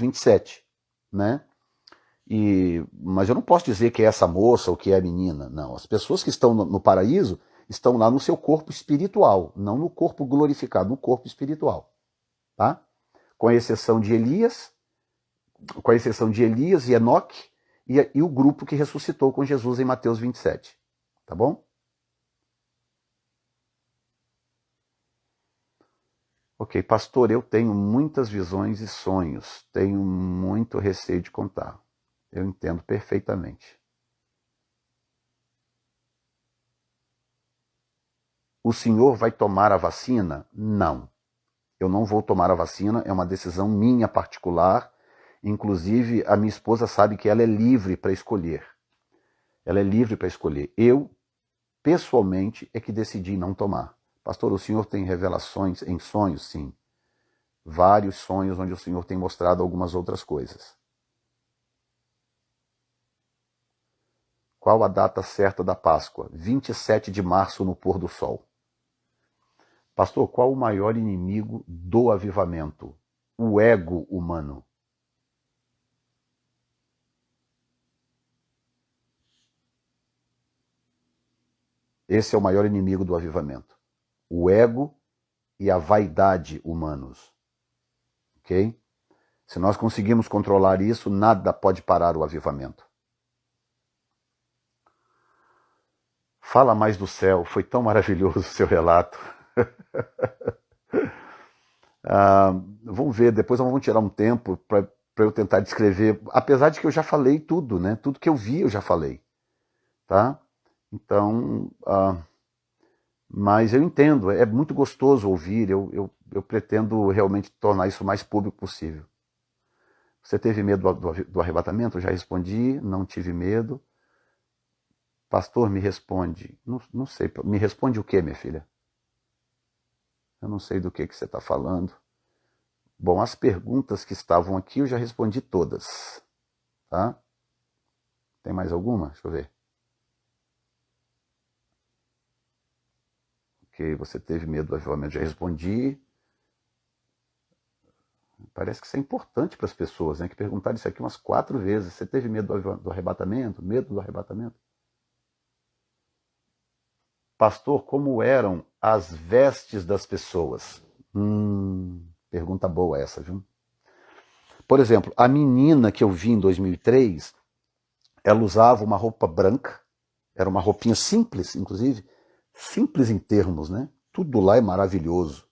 27, né? Mas eu não posso dizer que é essa moça ou que é a menina, não. As pessoas que estão no paraíso estão lá no seu corpo espiritual, não no corpo glorificado, no corpo espiritual, tá? Com exceção de Elias e Enoque e o grupo que ressuscitou com Jesus em Mateus 27. Tá bom? Ok, pastor, eu tenho muitas visões e sonhos, tenho muito receio de contar. Eu entendo perfeitamente. O senhor vai tomar a vacina? Não. Eu não vou tomar a vacina, é uma decisão minha particular. Inclusive, a minha esposa sabe que ela é livre para escolher. Ela é livre para escolher. Eu, pessoalmente, é que decidi não tomar. Pastor, o senhor tem revelações em sonhos? Sim. Vários sonhos onde o senhor tem mostrado algumas outras coisas. Qual a data certa da Páscoa? 27 de março no pôr do sol. Pastor, qual o maior inimigo do avivamento? O ego humano. Esse é o maior inimigo do avivamento. O ego e a vaidade humanos. Ok? Se nós conseguirmos controlar isso, nada pode parar o avivamento. Fala mais do céu, foi tão maravilhoso o seu relato. Vamos ver, depois vamos tirar um tempo para eu tentar descrever, apesar de que eu já falei tudo, né? Tudo que eu vi eu já falei, tá? Então, mas eu entendo, é muito gostoso ouvir, eu pretendo realmente tornar isso o mais público possível. Você teve medo do arrebatamento? Eu já respondi, não tive medo. Pastor, me responde. Não sei, me responde o quê, minha filha? Eu não sei do que você está falando. Bom, as perguntas que estavam aqui eu já respondi todas. Tá? Tem mais alguma? Deixa eu ver. Ok, você teve medo do avivamento, já respondi. Parece que isso é importante para as pessoas, né? Que perguntaram isso aqui umas 4 vezes. Você teve medo do arrebatamento? Medo do arrebatamento? Pastor, como eram as vestes das pessoas? Pergunta boa essa, viu? Por exemplo, a menina que eu vi em 2003, ela usava uma roupa branca, era uma roupinha simples, inclusive, simples em termos, né? Tudo lá é maravilhoso.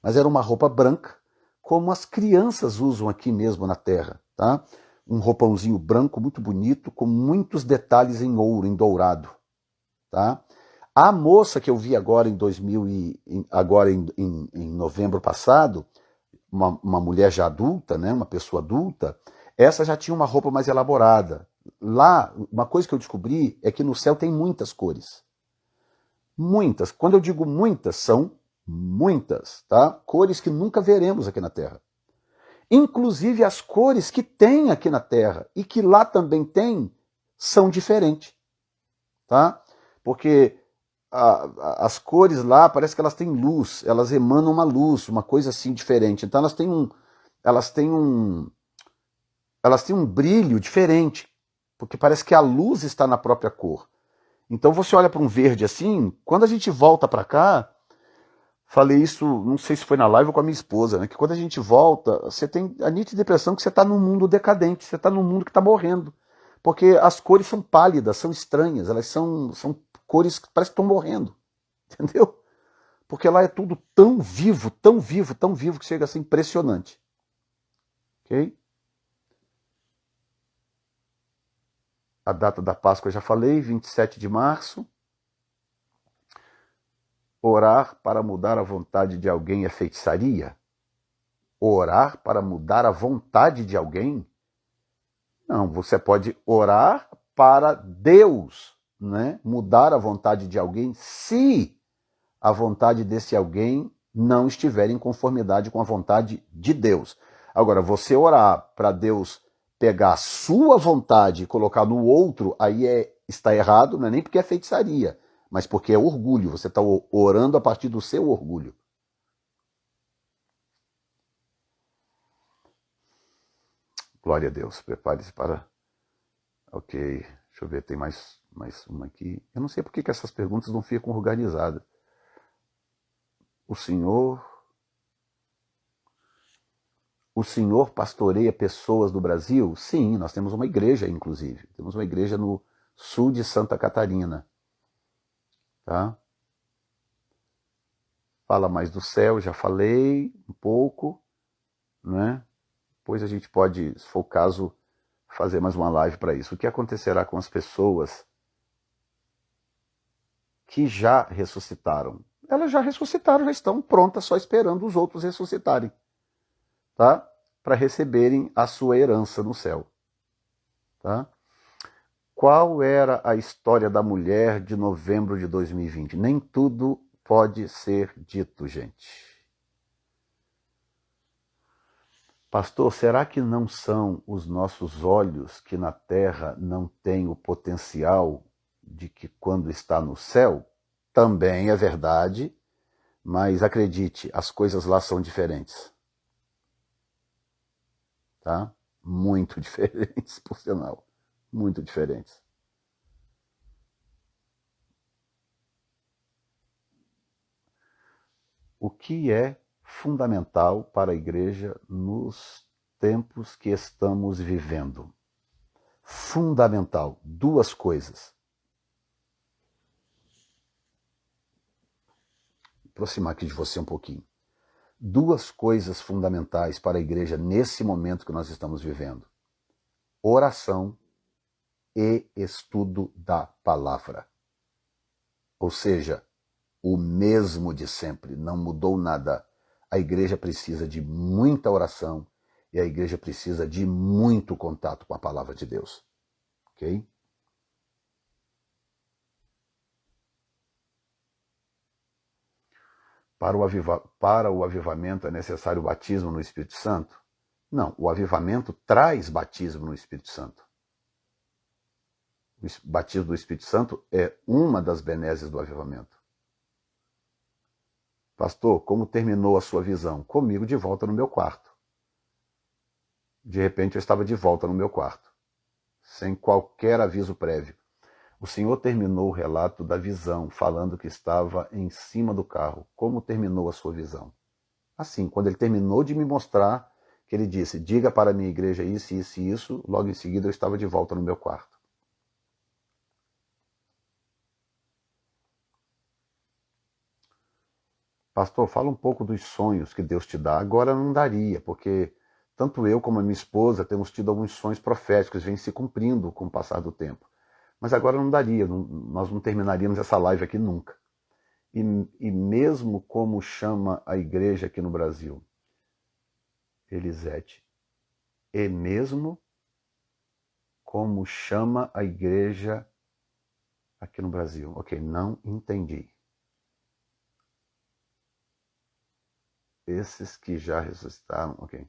Mas era uma roupa branca, como as crianças usam aqui mesmo na Terra, tá? Um roupãozinho branco muito bonito, com muitos detalhes em ouro, em dourado, tá? A moça que eu vi agora em novembro passado, uma mulher já adulta, né, uma pessoa adulta, essa já tinha uma roupa mais elaborada. Lá, uma coisa que eu descobri é que no céu tem muitas cores. Muitas. Quando eu digo muitas, são muitas, tá? Cores que nunca veremos aqui na Terra. Inclusive as cores que tem aqui na Terra e que lá também tem, são diferentes, tá? Porque as cores lá, parece que elas têm luz, elas emanam uma luz, uma coisa assim diferente. Então elas têm um brilho diferente, porque parece que a luz está na própria cor. Então você olha para um verde assim, quando a gente volta para cá, falei isso, não sei se foi na live ou com a minha esposa, né, que quando a gente volta, você tem a nítida impressão que você está num mundo decadente, você está num mundo que está morrendo. Porque as cores são pálidas, são estranhas, elas são cores que parece que estão morrendo, entendeu? Porque lá é tudo tão vivo, tão vivo, tão vivo, que chega a ser impressionante. Ok? A data da Páscoa eu já falei, 27 de março. Orar para mudar a vontade de alguém é feitiçaria? Orar para mudar a vontade de alguém? Não, você pode orar para Deus, né, mudar a vontade de alguém, se a vontade desse alguém não estiver em conformidade com a vontade de Deus. Agora, você orar para Deus pegar a sua vontade e colocar no outro, aí está errado, não é nem porque é feitiçaria, mas porque é orgulho. Você está orando a partir do seu orgulho. Glória a Deus. Prepare-se para... Ok, deixa eu ver, tem mais uma aqui. Eu não sei por que essas perguntas não ficam organizadas. O senhor pastoreia pessoas do Brasil? Sim, nós temos uma igreja, inclusive. Temos uma igreja no sul de Santa Catarina. Tá? Fala mais do céu, já falei um pouco, né? Depois a gente pode, se for o caso, fazer mais uma live para isso. O que acontecerá com as pessoas que já ressuscitaram? Elas já ressuscitaram, já estão prontas, só esperando os outros ressuscitarem, tá? Para receberem a sua herança no céu. Tá? Qual era a história da mulher de novembro de 2020? Nem tudo pode ser dito, gente. Pastor, será que não são os nossos olhos que na terra não têm o potencial de que quando está no céu? Também é verdade, mas acredite, as coisas lá são diferentes. Tá? Muito diferentes, por sinal. Muito diferentes. O que é fundamental para a igreja nos tempos que estamos vivendo? Fundamental. Duas coisas. Vou aproximar aqui de você um pouquinho. Duas coisas fundamentais para a igreja nesse momento que nós estamos vivendo: oração e estudo da palavra. Ou seja, o mesmo de sempre, não mudou nada. A igreja precisa de muita oração e a igreja precisa de muito contato com a palavra de Deus. Ok? Para o avivamento é necessário o batismo no Espírito Santo? Não, o avivamento traz batismo no Espírito Santo. O batismo do Espírito Santo é uma das benesses do avivamento. Pastor, como terminou a sua visão? Comigo de volta no meu quarto. De repente eu estava de volta no meu quarto, sem qualquer aviso prévio. O Senhor terminou o relato da visão, falando que estava em cima do carro. Como terminou a sua visão? Assim, quando ele terminou de me mostrar, que ele disse, diga para a minha igreja isso, isso e isso, logo em seguida eu estava de volta no meu quarto. Pastor, fala um pouco dos sonhos que Deus te dá. Agora não daria, porque tanto eu como a minha esposa temos tido alguns sonhos proféticos, vêm se cumprindo com o passar do tempo. Mas agora não daria, nós não terminaríamos essa live aqui nunca. E mesmo como chama a igreja aqui no Brasil? Elisete. E mesmo como chama a igreja aqui no Brasil? Ok, não entendi. Esses que já ressuscitaram, ok.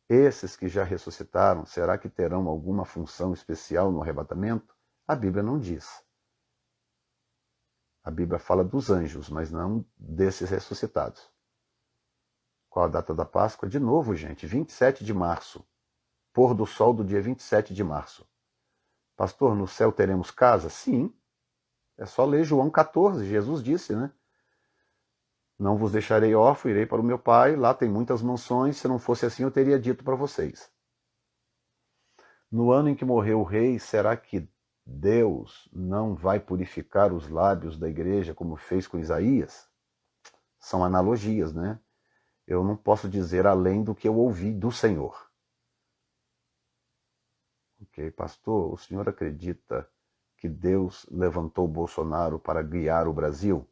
Esses que já ressuscitaram, será que terão alguma função especial no arrebatamento? A Bíblia não diz. A Bíblia fala dos anjos, mas não desses ressuscitados. Qual a data da Páscoa? De novo, gente, 27 de março. Pôr do sol do dia 27 de março. Pastor, no céu teremos casa? Sim. É só ler João 14, Jesus disse, né? Não vos deixarei órfão, irei para o meu pai, lá tem muitas mansões, se não fosse assim eu teria dito para vocês. No ano em que morreu o rei, será que Deus não vai purificar os lábios da igreja como fez com Isaías? São analogias, né? Eu não posso dizer além do que eu ouvi do Senhor. Ok, pastor, o senhor acredita que Deus levantou Bolsonaro para guiar o Brasil?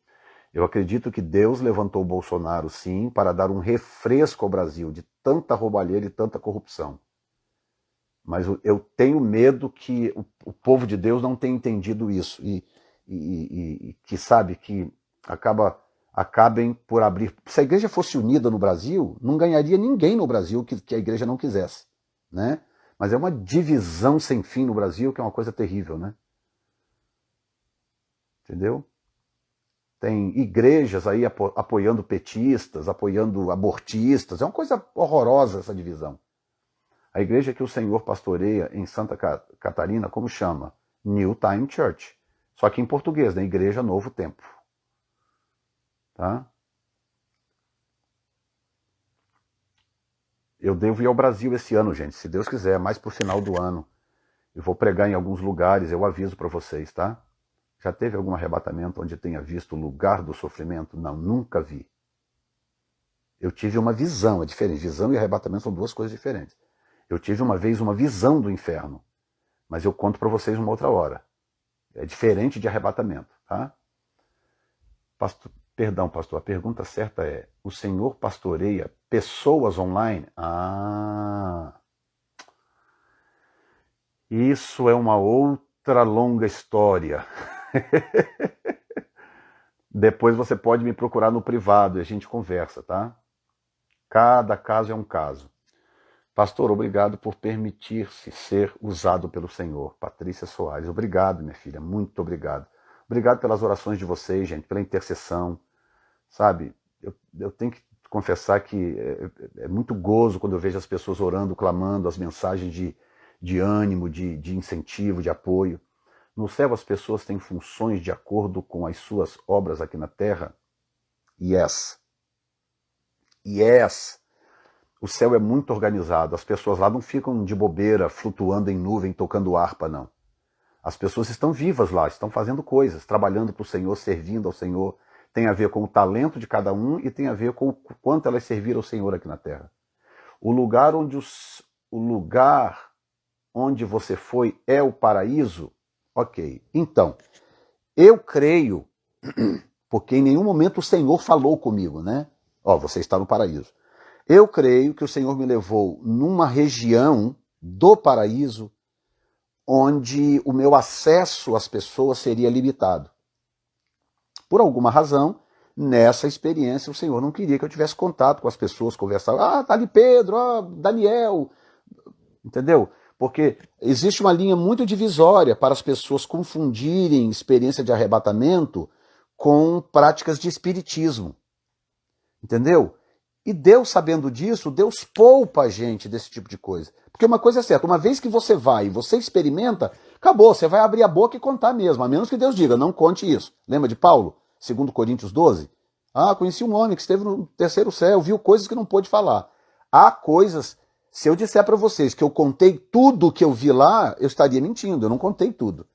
Eu acredito que Deus levantou Bolsonaro, sim, para dar um refresco ao Brasil de tanta roubalheira e tanta corrupção. Mas eu tenho medo que o povo de Deus não tenha entendido isso e que, sabe, que acabem por abrir... Se a igreja fosse unida no Brasil, não ganharia ninguém no Brasil que a igreja não quisesse, né? Mas é uma divisão sem fim no Brasil que é uma coisa terrível, né? Entendeu? Tem igrejas aí apoiando petistas, apoiando abortistas. É uma coisa horrorosa essa divisão. A igreja que o Senhor pastoreia em Santa Catarina, como chama? New Time Church. Só que em português, né? Igreja Novo Tempo. Tá? Eu devo ir ao Brasil esse ano, gente. Se Deus quiser, mais pro final do ano. Eu vou pregar em alguns lugares, eu aviso para vocês, tá? Já teve algum arrebatamento onde tenha visto o lugar do sofrimento? Não, nunca vi. Eu tive uma visão, é diferente. Visão e arrebatamento são duas coisas diferentes. Eu tive uma vez uma visão do inferno, mas eu conto para vocês uma outra hora. É diferente de arrebatamento, tá? Perdão, pastor, a pergunta certa é, o senhor pastoreia pessoas online? Ah, isso é uma outra longa história. Depois você pode me procurar no privado e a gente conversa, tá? Cada caso é um caso. Pastor, obrigado por permitir-se ser usado pelo Senhor. Patrícia Soares, obrigado, minha filha, muito obrigado. Obrigado pelas orações de vocês, gente, pela intercessão. Sabe, eu tenho que confessar que é muito gozo quando eu vejo as pessoas orando, clamando, as mensagens de ânimo, de incentivo, de apoio. No céu as pessoas têm funções de acordo com as suas obras aqui na terra? Yes. Yes. O céu é muito organizado. As pessoas lá não ficam de bobeira, flutuando em nuvem, tocando harpa, não. As pessoas estão vivas lá, estão fazendo coisas, trabalhando para o Senhor, servindo ao Senhor. Tem a ver com o talento de cada um e tem a ver com o quanto elas serviram ao Senhor aqui na terra. O lugar onde você foi é o paraíso? Ok. Então, eu creio, porque em nenhum momento o Senhor falou comigo, né? Ó, você está no paraíso. Eu creio que o Senhor me levou numa região do paraíso onde o meu acesso às pessoas seria limitado. Por alguma razão, nessa experiência, o Senhor não queria que eu tivesse contato com as pessoas, conversar. Ah, tá ali Pedro, ah, Daniel. Entendeu? Porque existe uma linha muito divisória para as pessoas confundirem experiência de arrebatamento com práticas de espiritismo. Entendeu? E Deus, sabendo disso, Deus poupa a gente desse tipo de coisa. Porque uma coisa é certa, uma vez que você vai e você experimenta, Acabou, você vai abrir a boca e contar mesmo, a menos que Deus diga, não conte isso. Lembra de Paulo, 2 Coríntios 12? Ah, conheci um homem que esteve no terceiro céu, viu coisas que não pôde falar. Há coisas, se eu disser para vocês que eu contei tudo que eu vi lá, eu estaria mentindo, eu não contei tudo.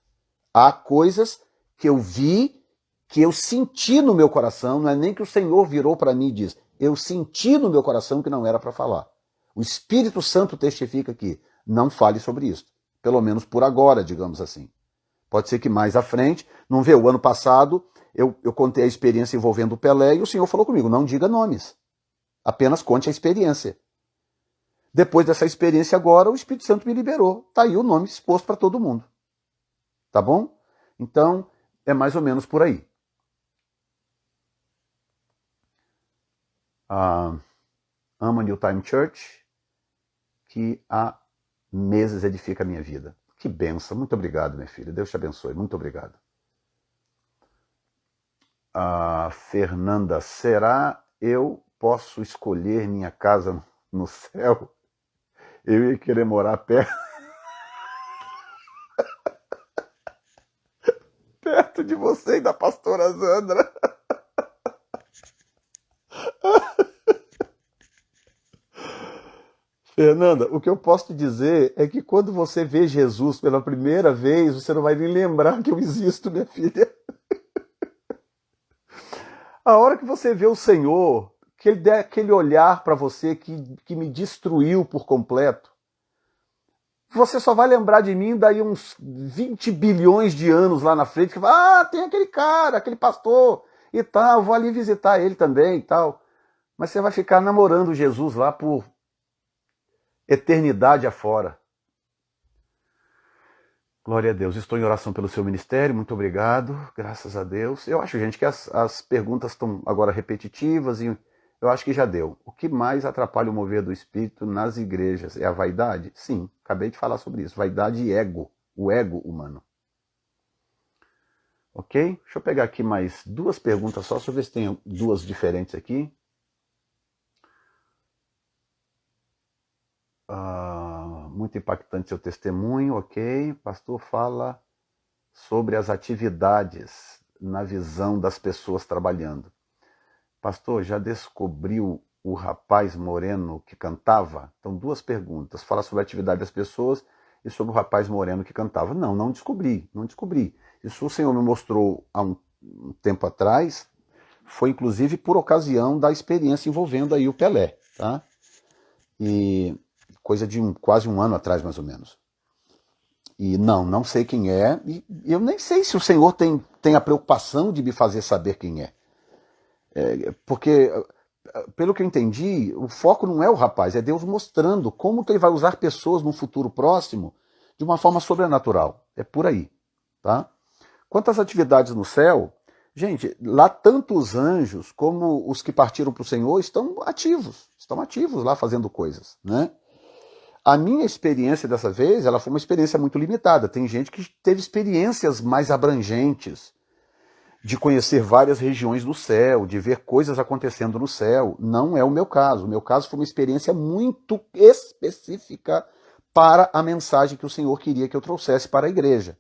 Há coisas que eu vi, que eu senti no meu coração, não é nem que o Senhor virou para mim e diz, eu senti no meu coração que não era para falar. O Espírito Santo testifica que não fale sobre isso, pelo menos por agora, digamos assim. Pode ser que mais à frente, não vê, o ano passado eu contei a experiência envolvendo o Pelé e o Senhor falou comigo, não diga nomes, apenas conte a experiência. Depois dessa experiência agora, o Espírito Santo me liberou. Está aí o nome exposto para todo mundo. Tá bom? Então, é mais ou menos por aí. Amo a New Time Church, que há meses edifica a minha vida. Que benção. Muito obrigado, minha filha. Deus te abençoe. Muito obrigado. Fernanda, será eu posso escolher minha casa no céu? Eu ia querer morar perto de você e da pastora Zandra. Fernanda, o que eu posso te dizer é que quando você vê Jesus pela primeira vez, você não vai nem lembrar que eu existo, minha filha. A hora que você vê o Senhor, que Ele der aquele olhar para você que me destruiu por completo, você só vai lembrar de mim daí uns 20 bilhões de anos lá na frente, que vai, tem aquele cara, aquele pastor e tal, vou ali visitar ele também e tal. Mas você vai ficar namorando Jesus lá por eternidade afora. Glória a Deus. Estou em oração pelo seu ministério, muito obrigado, graças a Deus. Eu acho, gente, que as perguntas estão agora repetitivas e eu acho que já deu. O que mais atrapalha o mover do Espírito nas igrejas? É a vaidade? Sim, acabei de falar sobre isso. Vaidade e ego, o ego humano. Ok? Deixa eu pegar aqui mais duas perguntas só, deixa eu ver se tem duas diferentes aqui. Muito impactante seu testemunho, ok? Pastor fala sobre as atividades na visão das pessoas trabalhando. Pastor, já descobriu o rapaz moreno que cantava? Então, duas perguntas. Fala sobre a atividade das pessoas e sobre o rapaz moreno que cantava. Não descobri. Isso o Senhor me mostrou há um tempo atrás, foi inclusive por ocasião da experiência envolvendo aí o Pelé, tá? E coisa de quase um ano atrás, mais ou menos. E não sei quem é, e eu nem sei se o Senhor tem a preocupação de me fazer saber quem é. Porque, pelo que eu entendi, o foco não é o rapaz, é Deus mostrando como que ele vai usar pessoas no futuro próximo de uma forma sobrenatural. É por aí, tá? Quanto às atividades no céu, gente, lá tanto os anjos como os que partiram para o Senhor estão ativos lá fazendo coisas, né? A minha experiência dessa vez, ela foi uma experiência muito limitada. Tem gente que teve experiências mais abrangentes, de conhecer várias regiões do céu, de ver coisas acontecendo no céu. Não é o meu caso. O meu caso foi uma experiência muito específica para a mensagem que o Senhor queria que eu trouxesse para a igreja.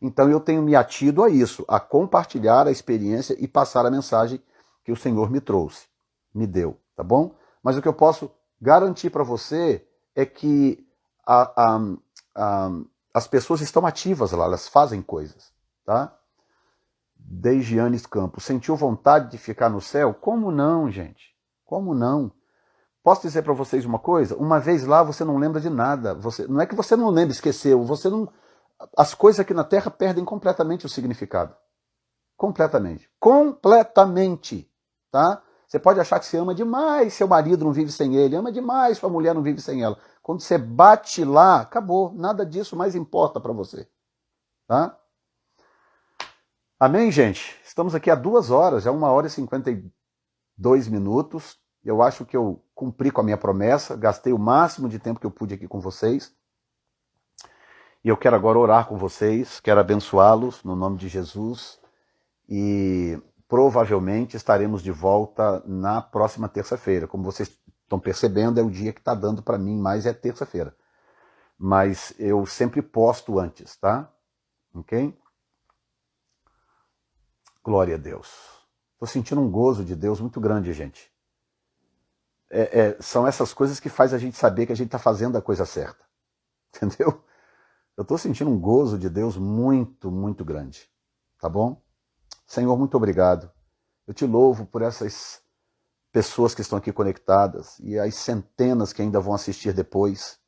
Então eu tenho me atido a isso, a compartilhar a experiência e passar a mensagem que o Senhor me trouxe, me deu, tá bom? Mas o que eu posso garantir para você é que as pessoas estão ativas lá, elas fazem coisas, tá? Deigianes Campos, sentiu vontade de ficar no céu? Como não, gente? Como não? Posso dizer para vocês uma coisa? Uma vez lá você não lembra de nada. Não é que você não lembra, esqueceu. As coisas aqui na Terra perdem completamente o significado. Completamente. Completamente. Tá? Você pode achar que você ama demais, seu marido não vive sem ele, ama demais, sua mulher não vive sem ela. Quando você bate lá, acabou. Nada disso mais importa para você. Tá? Amém, gente? Estamos aqui há 2 horas, já 1h e 52 minutos. Eu acho que eu cumpri com a minha promessa, gastei o máximo de tempo que eu pude aqui com vocês. E eu quero agora orar com vocês, quero abençoá-los no nome de Jesus. E provavelmente estaremos de volta na próxima terça-feira. Como vocês estão percebendo, é o dia que está dando para mim mais, é terça-feira. mas eu sempre posto antes, tá? Ok? Glória a Deus. Estou sentindo um gozo de Deus muito grande, gente. São essas coisas que faz a gente saber que a gente está fazendo a coisa certa. Entendeu? Eu estou sentindo um gozo de Deus muito, muito grande. Tá bom? Senhor, muito obrigado. Eu te louvo por essas pessoas que estão aqui conectadas e as centenas que ainda vão assistir depois.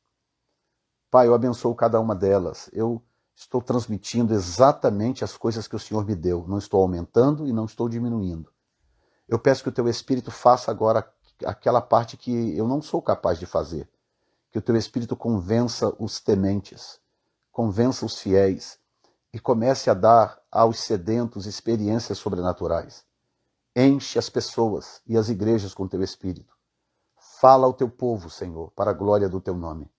Pai, eu abençoo cada uma delas. Eu estou transmitindo exatamente as coisas que o Senhor me deu. Não estou aumentando e não estou diminuindo. Eu peço que o teu Espírito faça agora aquela parte que eu não sou capaz de fazer. Que o teu Espírito convença os tementes, convença os fiéis e comece a dar aos sedentos experiências sobrenaturais. Enche as pessoas e as igrejas com teu Espírito. Fala ao teu povo, Senhor, para a glória do teu nome.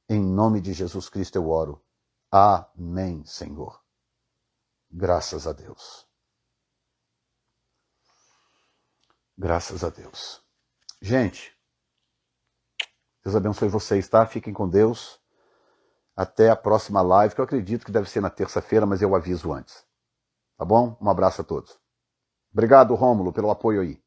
Em nome de Jesus Cristo eu oro. Amém, Senhor. Graças a Deus. Graças a Deus. Gente, Deus abençoe vocês, tá? Fiquem com Deus. Até a próxima live, que eu acredito que deve ser na terça-feira, mas eu aviso antes. Tá bom? Um abraço a todos. Obrigado, Rômulo, pelo apoio aí.